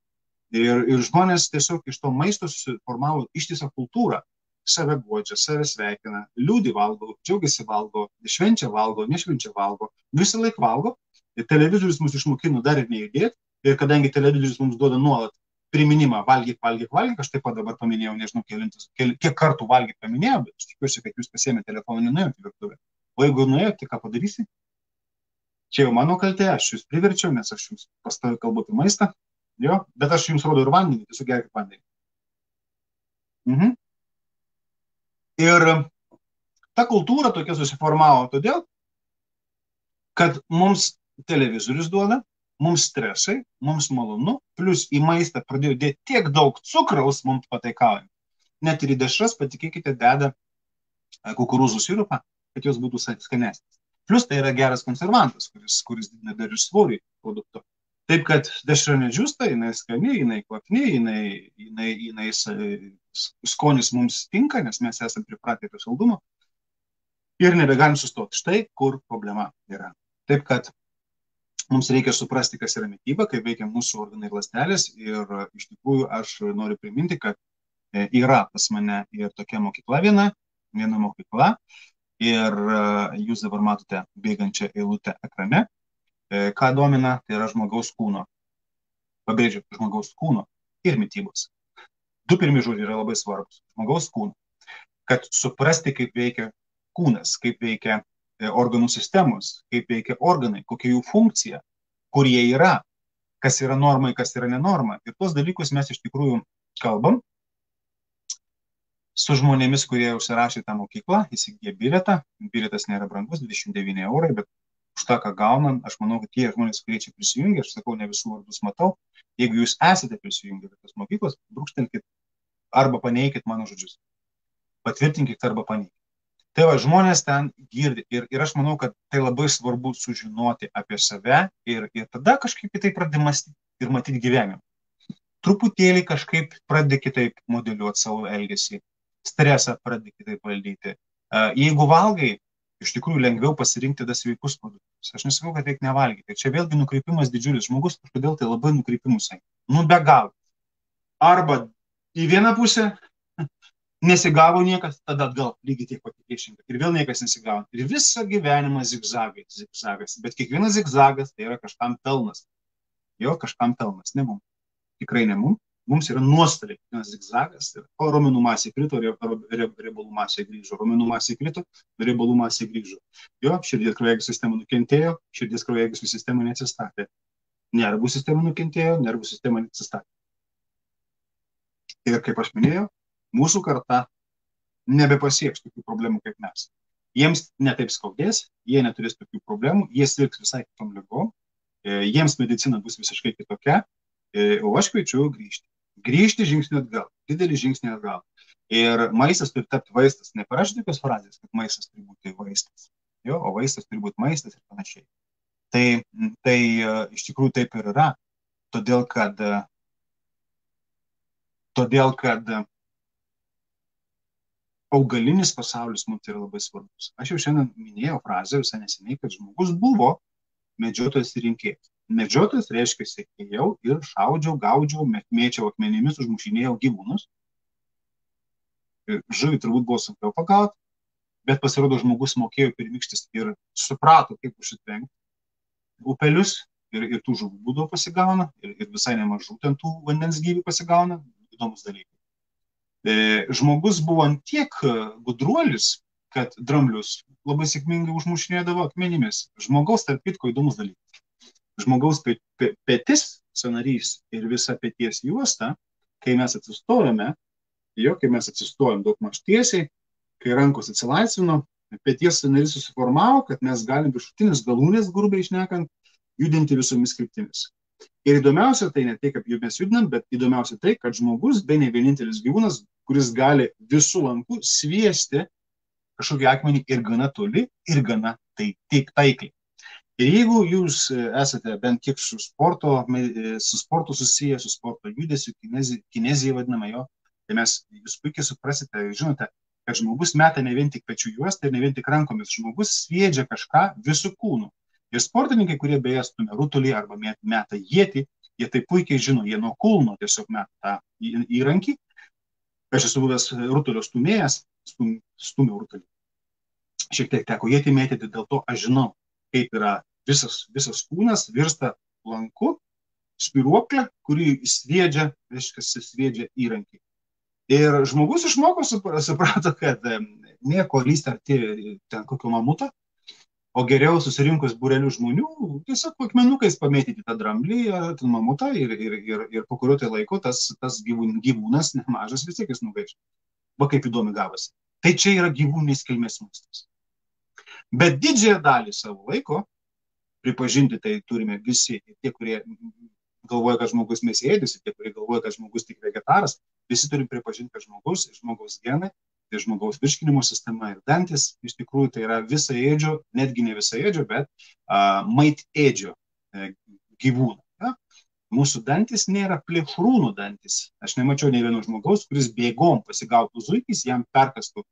Ir žmonės tiesiog iš to maisto susiformavo ištisą kultūrą. Save guodžia, save sveikina, liūdį valgo, džiaugiasi valgo, švenčia valgo, nešvenčia valgo, visą laiką valgo. Ir televizorius mus išmokino dar ir nejudėti. Ir kadangi televizorius mums duoda nuolat priminimą valgyk, aš taip pat dabar paminėjau, nežinau, kiek kartų valgyk paminėjau, bet aš tikiuosi, kad jūs pasiėmė telefoną, nenuėjote į virtuvę. O jeigu nuėjote, tai ką padarysi? Čia jau mano kaltė, aš jūs priverčiau, nes aš jums pastoviai kalbu apie maistą. Jo, bet aš jums rodau ir vandenį, tiesiog gerkit vandenį. Ir ta kultūra tokia susiformavo todėl, kad mums televizorius duoda, mums stresai, mums malonu, plus į maistą pradėjo dėti tiek daug cukraus mums pataikaujant. Net ir į dešras, patikėkite, deda kukurūzų sirupą, kad jos būtų skanesnės. Plus tai yra geras konservantas, kuris didina dar ir svorį produkto. Taip, kad dešra nedžiūsta, jinai skani, jinai kvapni, jinai skonis mums tinka, nes mes esame pripratę prie saldumo ir nebegalim sustoti. Štai kur problema yra. Taip, kad mums reikia suprasti, kas yra mityba, kaip veikia mūsų organai ir ląstelės. Ir iš tikrųjų aš noriu priminti, kad yra pas mane ir tokia mokykla viena mokykla. Ir jūs dabar matote bėgančią eilutę ekrane. Ką domina, tai yra žmogaus kūno. Pabrėžiu, žmogaus kūno ir mitybos. Du pirmi žodžiai yra labai svarbus. Žmogaus kūno. Kad suprasti, kaip veikia kūnas, kaip veikia organų sistemos, kaip veikia organai, kokia jų funkcija, kur jie yra, kas yra norma, kas yra nenorma. Ir tuos dalykus mes iš tikrųjų kalbam su žmonėmis, kurie užsirašė tą mokyklą, įsigiję bilietą. Bilietas nėra brangus, 29 eurai, bet už tą, ką gaunam, aš manau, kad tie žmonės, kurie čia prisijungia, aš sakau, ne visų vardus matau, jeigu jūs esate prisijungę prie tos mokyklos, brūkštelkit arba paneikit mano žodžius. Patvirtinkit arba paneikit. Tai va, žmonės ten girdi ir aš manau, kad tai labai svarbu sužinoti apie save ir tada kažkaip kitaip pradedi mąstyti ir matyti gyvenimą. Truputėlį kažkaip pradedi kitaip modeliuoti savo elgesį, stresą pradedi kitaip valdyti. Jeigu valgai, iš tikrųjų lengviau pasirinkti tada sveikus produktus. Aš nesakau, kad reikia nevalgyti. Ir čia vėlgi nukreipimas didžiulis. Žmogus kažkodėl tai labai nukreipimus eina. Nu be galo. Arba į vieną pusę nesigavo niekas, tada atgal lygiai tiek pat priešingai. Ir vėl niekas nesigavo. Ir visą gyvenimą zigzagas. Bet kiekvienas zigzagas tai yra kažkam pelnas. Jo, kažkam pelnas. Ne mums. Tikrai ne mums. Mums yra nuostoliai. Vienas zigzagas. O raumenų masė krito, riebalų masė grįžo. Raumenų masė krito, riebalų masė grįžo. Jo, širdies kraujagyslių sistema nukentėjo, širdies kraujagyslių sistema neatsistatė. Nervų sistema nukentėjo, nervų sistema neatsistatė. Ir kaip aš minėjau, mūsų karta nebepasieks tokių problemų kaip mes. Jiems netaip skaudės, jie neturės tokių problemų, jie sirgs visai kitom ligom, jiems medicina bus visiškai kitokia, o aš kviečiu grįžti. Grįžti žingsnį atgal, didelį žingsnį atgal. Ir maistas turi tapti vaistas. Neparašyti tokios frazės, kad maistas turi būti vaistas, jo, o vaistas turi būti maistas ir panašiai. Tai iš tikrųjų taip ir yra, todėl kad augalinis pasaulis mums yra labai svarbus. Aš jau šiandien minėjau frazę visai neseniai, kad žmogus buvo medžiotojas ir rinkėjas. Medžiotojas reiškia, ėjau ir šaudžiau, gaudžiau, mėčiau akmenimis, užmušinėjau gyvūnus. Žuvį turbūt buvo sunkiau pagauti, bet pasirodo žmogus mokėjo pirmykštis ir suprato, kaip užsitvenkti upelius ir tų žuvų būdavo pasigauna ir visai nemažų ten tų vandens gyvių pasigauna. Įdomus dalykai. Žmogus buvo ant tiek gudruolis, kad dramblius labai sėkmingai užmušinėdavo akmenimis. Žmogaus, tarp kitko, įdomus dalykas. Žmogaus petis, sąnarys ir visa peties juosta, kai mes atsistojame, kai mes atsistojom daugmaž tiesiai, kai rankos atsilaisvino, peties sąnarys susiformavo, kad mes galim viršutinės galūnės, grubiai šnekant, judinti visomis kryptimis. Ir įdomiausia tai ne tai, kaip mes judinam, bet įdomiausia tai, kad žmogus, be ne vienintelis gyvūnas, kuris gali visų lankų sviesti kažkokį akmenį ir gana toli, ir gana taikliai. Ir jeigu jūs esate bent kiek su sportu susiję, su sporto judesiu, kinezija vadinama jo, tai jūs puikiai suprasite, žinote, kad žmogus meta ne vien tik pečių juostą ir ne vien tik rankomis, žmogus sviedžia kažką visų kūnų. Ir sportininkai, kurie beje stumia rutulį arba meta ietį, jie tai puikiai žino, jie nuo kulno tiesiog meta tą įrankį. Aš esu buvęs rutulio stumėjas, stumiu rutulį. Šiek tiek teko ietį mėtyti, dėl to aš žinau, kaip yra visas kūnas virsta lanku, spiruoklė, kurį sviedžia įrankį. Ir žmogus išmoko, suprato, kad nieko lysti arti ten kokio mamuto, o geriau susirinkus būrelių žmonių, tiesiog akmenukais pamėtyti tą dramblį, tą mamutą ir po kurio tai laiko tas gyvūnas nemažas vis tiek jis nugaiš. Va kaip įdomi gavosi. Tai čia yra gyvūninės kilmės maistas. Bet didžiąją dalį savo laiko pripažinti tai turime visi, ir tie, kurie galvoja, kad žmogus mėsėdis, ir tie, kurie galvoja, kad žmogus tik vegetaras, visi turim pripažinti, kad žmogaus genai tai žmogaus virškinimo sistema ir dantis, iš tikrųjų tai yra visaėdžio, netgi ne visaėdžio, bet maitėdžio gyvūno. Ja? Mūsų dantis nėra plėšrūnų dantis. Aš nemačiau nei vieno žmogaus, kuris bėgom pasigautų zuikis, jam perkastų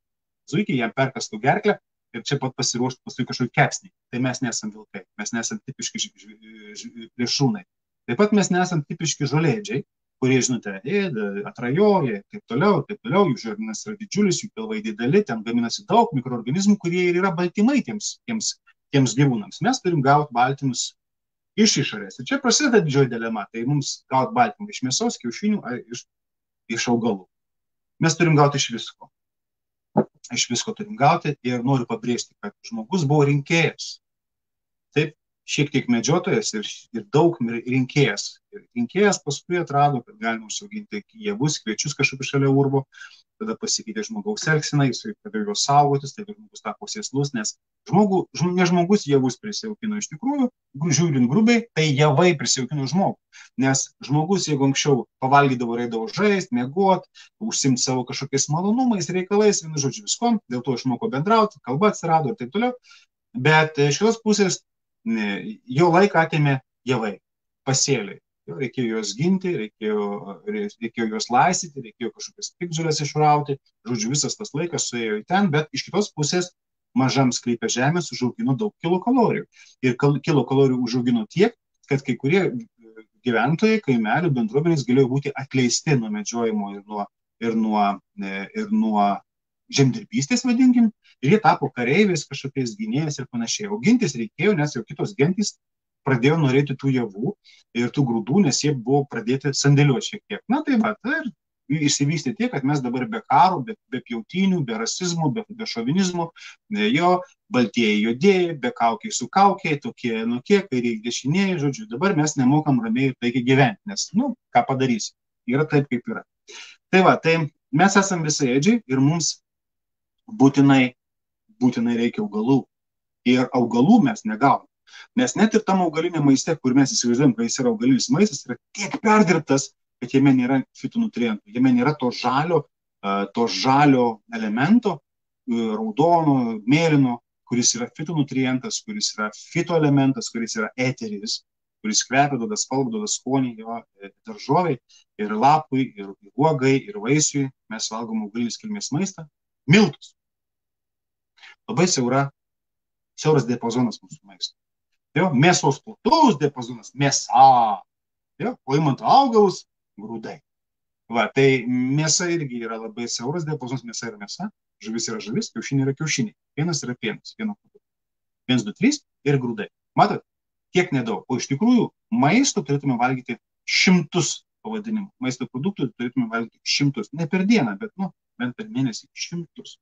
gerklę ir čia pat pasiruoštų paskui kažkokį kepsnį. Tai mes nesam vilkai, mes nesam tipiški plėšrūnai. Taip pat mes nesam tipiški žolėdžiai, kurie, žinote, atrajoja ir taip toliau, jų žarnynas yra didžiulis, jų pilvai dideli, ten gaminasi daug mikroorganizmų, kurie ir yra baltymai tiems gyvūnams. Mes turim gauti baltymus iš išorės. Ir čia prasideda didžioji dilema, tai mums gauti baltymą iš mėsos, kiaušinių ar iš augalų. Mes turim gauti iš visko. Iš visko turim gauti ir noriu pabrėžti, kad žmogus buvo rinkėjas. Taip, šiek tiek medžiotojas ir daug rinkėjas. Ir rinkėjas paskui atrado, kad galima užsiauginti javus, kviečius kažkaip šalia urvo, tada pasikeitė žmogaus elgsena, jis pradėjo juos saugotis, tai žmogus tapo sėslus, nes ne žmogus javus prisijaukino iš tikrųjų, žiūrint grubiai, tai javai prisijaukino žmogų. Nes žmogus, jeigu anksčiau pavalgydavo, reidavo žaisti, miegot, užsimti savo kažkokiais malonumais, reikalais, vienu žodžiu viskom, dėl to išmoko bendrauti, kalba atsirado ir taip toliau. Bet iš šios pusės jo laiką atėmė javai, pasėliai. Reikėjo juos ginti, reikėjo juos laistyti, reikėjo kažkokias piktžoles išrauti. Žodžiu, visas tas laikas suėjo į ten, bet iš kitos pusės mažam sklype žemės užaugino daug kilokalorijų. Ir kilokalorijų užaugino tiek, kad kai kurie gyventojai, kaimelių bendruomenės galėjo būti atleisti nuo medžiojimo ir nuo žemdirbystės, vadinkim, ir jie tapo kareiviais, kažkokiais gynėjais ir panašiai. O gintis reikėjo, nes jau kitos gentys pradėjo norėti tų javų ir tų grūdų, nes jie buvo pradėti sandėliuoti šiek tiek. Na tai va, ir išsivystė tiek, kad mes dabar be karo, be pjautinių, be rasizmo, be šovinizmo, jo baltieji juodieji, be kaukiai su kaukiai, tokie, kairiai dešinėjai, žodžiu, dabar mes nemokam ramiai ir taikiai gyventi, nes, ką padarysi, yra taip, kaip yra. Tai va, tai mes esam visaėdžiai ir mums būtinai reikia augalų. Ir augalų mes negaunam. Nes net ir tam augaliniam maiste, kur mes įsivaizduojam, kad jis yra augalinis maistas, yra tiek perdirbtas, kad jame nėra fitonutrientų, jame nėra to žalio elemento, raudono, mėlyno, kuris yra fitonutrientas, kuris yra fitoelementas, kuris yra eteris, kuris kvepia, duoda spalvą, duoda skonį, jo daržoviai, ir lapui, ir uogai, ir vaisiui. Mes valgom augalinės kilmės maistą, miltus. Labai siauras diapazonas mūsų maisto. Mėsos platus diapazonas, mėsa, o įmant augalus, grūdai. Va, tai mėsa irgi yra labai siauras diapazonas, mėsa yra mėsa, žuvis yra žuvis, kiaušiniai yra kiaušiniai, pienas yra pienas, pieno produktai. 1, 2, 3 ir grūdai. Matot, tiek nedaug. O iš tikrųjų, maisto turėtume valgyti 100 pavadinimų. Maisto produktų turėtume valgyti 100. Ne per dieną, bet bent per mėnesį 100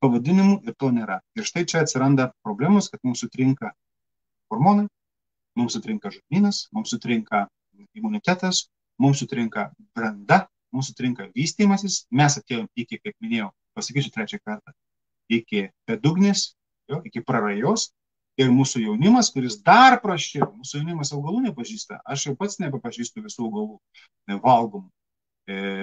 pavadinimų ir to nėra. Ir štai čia atsiranda problemos, kad mums sutrinka hormonai, mums sutrinka žarnynas, mums sutrinka imunitetas, mums sutrinka branda, mums sutrinka vystymasis. Mes atėjom iki, kaip minėjau, pasakysiu trečią kartą, iki bedugnės, iki prarajos. Ir mūsų jaunimas, kuris dar prasčiau, mūsų jaunimas augalų nepažįsta. Aš jau pats nepažįstu visų augalų valgomų.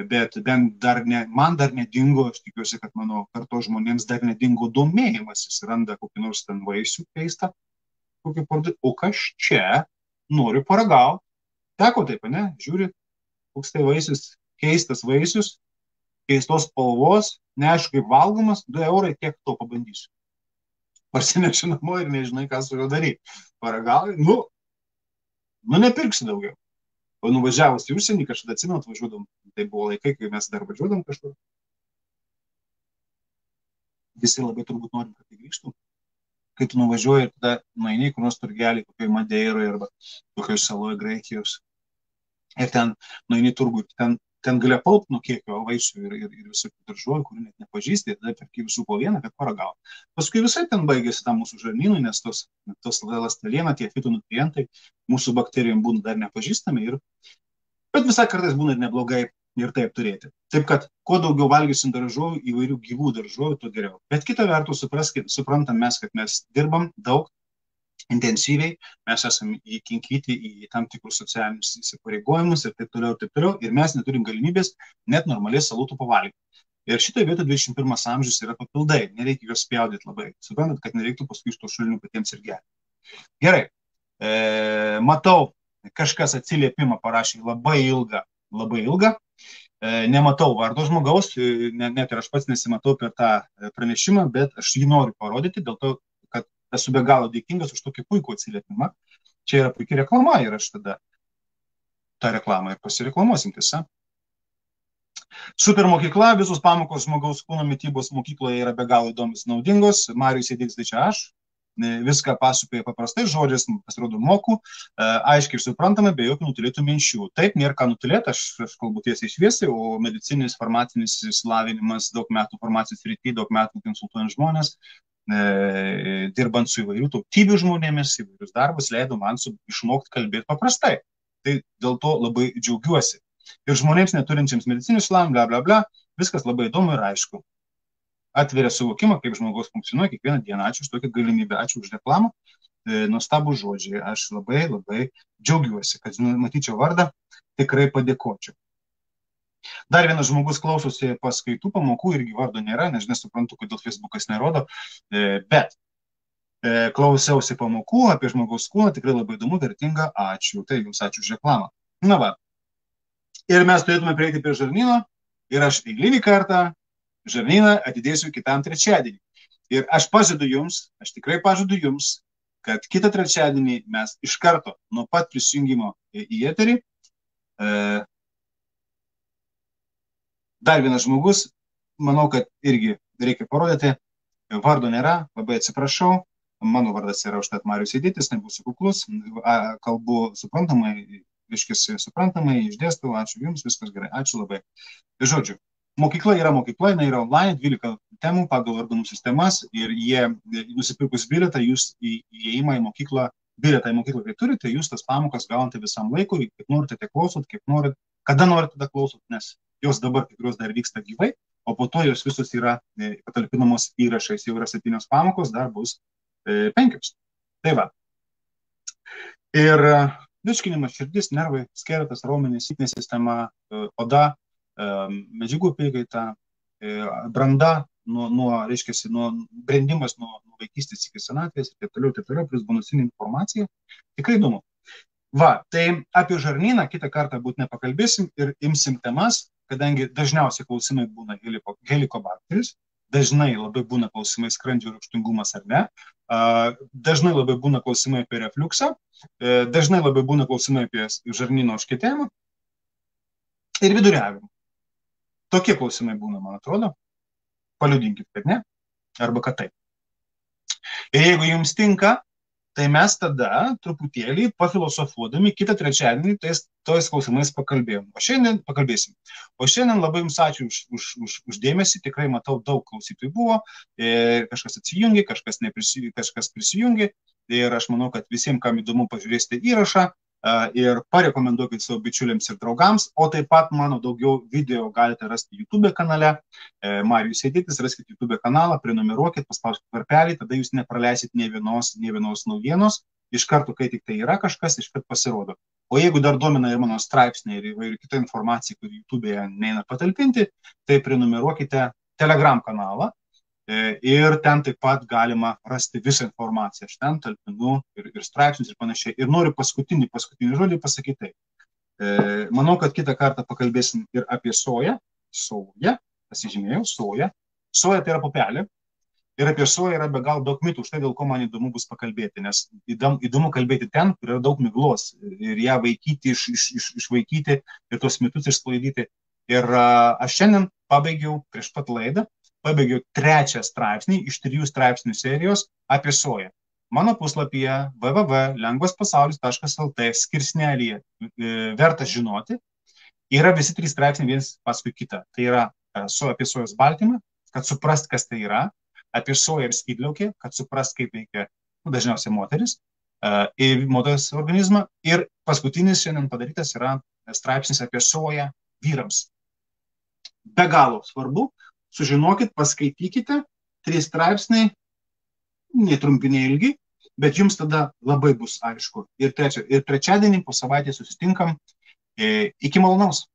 Bet man dar nedingo, aš tikiuosi, kad mano kartos žmonėms dar nedingo domėjimasis, randa kokį nors ten vaisių keistą, o kas čia noriu paragauti. Teko taip, ne? Žiūri, koks tai vaisius, keistas vaisius, keistos spalvos, neaišku kaip valgomas, 2 eurai, kiek to pabandysiu. Parsineši namo ir nežinai, ką su juo daryti. Paragauji, nepirksi daugiau. O nuvažiavus į užsienį, kažkada atsimenu, važiuodam, tai buvo laikai, kai mes dar važiuodam kažkur. Visi labai turbūt norim, kad tai grįžtų. Kai tu nuvažiuoji ir tada nueini į kur nors turgelį, kokioje Madeiroje arba kokioje saloje Graikijos. Ir ten nueini turgų, ten gali paupti nuo kiekio vaisių ir visokių daržovių, kurių net nepažįsti, ir tada perki visų po vieną, kad paragauti. Paskui visai ten baigėsi tam mūsų žarnynui, nes tos ląsteliena, tie fitonutrientai mūsų bakterijom būna dar nepažįstami, bet visai kartais būna ir neblogai ir taip turėti. Taip, kad kuo daugiau valgysim daržovių, įvairių gyvų daržovių, tuo geriau. Bet kita vertus, suprantam mes, kad mes dirbam daug, intensyviai, mes esame įkinkyti į tam tikrus socialinius įsipareigojimus ir taip toliau, ir mes neturim galimybės net normaliai salotų pavalgyti. Ir šitoje vietoje 21 amžius yra papildai, nereikia juos spjaudyti labai. Suprantat, kad nereiktų paskui iš to šulinių patiems ir gerti. Gerai, matau, kažkas atsiliepimą parašė labai ilgą. Nematau vardo žmogaus, net ir aš pats nesimatau per tą pranešimą, bet aš jį noriu parodyti, dėl to, kad esu be galo dėkingas už tokį puikų atsiliepimą. Čia yra puikia reklama ir aš tada tą reklamą ir pasireklamuosim, tiesa. Super mokykla, visos pamokos žmogaus kūno mitybos mokykloje yra be galo įdomios, naudingos. Marijus Sėdėtis, tai čia aš. Viską pasakoja paprastai žodžiais, pasirodo moku, aiškiai ir suprantamai, be jokių nutylėtų minčių. Taip, nėra ką nutylėti, aš kalbu tiesiai šviesiai, o medicininis, farmacinis išsilavinimas, daug metų farmacijos srity, daug metų konsultuojant žmonės, dirbant su įvairių tautybių žmonėmis, įvairius darbus, leido man išmokti kalbėti paprastai. Tai dėl to labai džiaugiuosi. Ir žmonėms neturinčiams medicinių išsilavinimų, bla, bla, bla, viskas labai įdomu ir aišku. Atveria suvokimą, kaip žmogaus funkcionuoja kiekvieną dieną. Ačiū už tokią galimybę, ačiū už reklamą. Nuostabų žodžiai. Aš labai džiaugiuosi, kad matyčiau vardą, tikrai padėkočiau. Dar vienas žmogus klausosi paskaitų pamokų, irgi vardo nėra, nes nesuprantu, kodėl Facebookas nerodo, bet klausiausi pamokų apie žmogaus kūną, tikrai labai įdomu, vertinga, ačiū. Tai jums ačiū už reklamą. Na va. Ir mes turėtume prieiti prie žarnyno ir aš eilinį kartą žarnyną atidėsiu kitam trečiadienį. Ir aš pažadu jums, aš tikrai pažadu jums, kad kitą trečiadienį mes iš karto nuo pat prisijungimo į eterį. Dar vienas žmogus, manau, kad irgi reikia parodyti, vardo nėra, labai atsiprašau, mano vardas yra užtat Marijus Sėdėtis, nebūsiu kuklus, kalbu suprantamai, reiškiasi suprantamai, išdėstau, ačiū jums, viskas gerai, ačiū labai. Žodžiu. Mokykla yra mokykla, jinai yra online, 12 temų pagal organų sistemas ir jie nusipirkus bilietą, jūs įėjimą į mokyklą, bilietą į mokyklą, kai turite, jūs tas pamokas gaunate visam laikui, kaip norite, tiek klausot, kaip norit, kada norite, tada klausot, nes jos dabar kai kurios dar vyksta gyvai, o po to jos visos yra patalpinamos įrašais, jau yra 7 pamokos, dar bus 5. Tai va. Ir virškinimas, širdis, nervai, skeletas, raumenys, lytinė sistema, oda, medžiagų apykaita, branda, reiškiasi, brendimas nuo vaikystės iki senatvės ir taip toliau, plus bonusinė informacija. Tikrai įdomu. Va, tai apie žarnyną kitą kartą būtinai pakalbėsim ir imsim temas, kadangi dažniausiai klausimai būna helikobakteris, dažnai labai būna klausimai skrandžio rūgštingumas ar ne, dažnai labai būna klausimai apie refliuksą, dažnai labai būna klausimai apie žarnyno užkietėjimą ir viduriavimą. Tokie klausimai būna, man atrodo. Paliudinkit, kad ne, arba kad taip. Ir jeigu jums tinka, tai mes tada truputėlį pafilosofuodami kitą trečiadienį tais klausimais pakalbėsim. O šiandien labai jums ačiū už dėmesį, tikrai matau daug klausytojų buvo, kažkas atsijungė, kažkas prisijungė ir aš manau, kad visiems, kam įdomu, pažiūrėsite įrašą ir parekomenduokit savo bičiuliams ir draugams, o taip pat mano daugiau video galite rasti YouTube kanale, Marijus Sėdėtis, raskite YouTube kanalą, prenumeruokit, paspauskit varpelį, tada jūs nepraleisit nė vienos naujienos, iš karto, kai tik tai yra kažkas, iš karto pasirodo. O jeigu dar domina ir mano straipsniai ir įvairių kita informacija, kur YouTube'e neina patalpinti, tai prenumeruokite Telegram kanalą, ir ten taip pat galima rasti visą informaciją. Aš ten talpinu ir straipsnius ir panašiai. Ir noriu paskutinį žodį pasakyti. Manau, kad kitą kartą pakalbėsim ir apie soją. Pasižymėjau, soja. Soja tai yra pupelė. Ir apie soją yra be galo daug mitų. Štai dėl ko man įdomu bus pakalbėti. Nes įdomu kalbėti ten, kur yra daug miglos. Ir ją vaikyti, išvaikyti ir tos mitus išsklaidyti. Ir aš šiandien pabaigiau prieš pat laidą. Pabaigiau 3 straipsnį iš 3 straipsnių serijos apie soją. Mano puslapyje www.lengvaspasaulis.lt skirsnelyje verta žinoti yra visi 3 straipsniai vienas paskui kitą. Tai yra apie sojos baltymą, kad suprast, kas tai yra, apie soją ir skydliaukį, kad suprast, kaip veikia dažniausiai moteris ir moters organizmą. Ir paskutinis šiandien padarytas yra straipsnis apie soją vyrams. Be galo svarbu. Sužinokit, paskaitykite, 3 straipsniai, netrumpi, neilgi, bet jums tada labai bus aišku. Ir trečiadienį po savaitės susitinkam. Iki malonaus.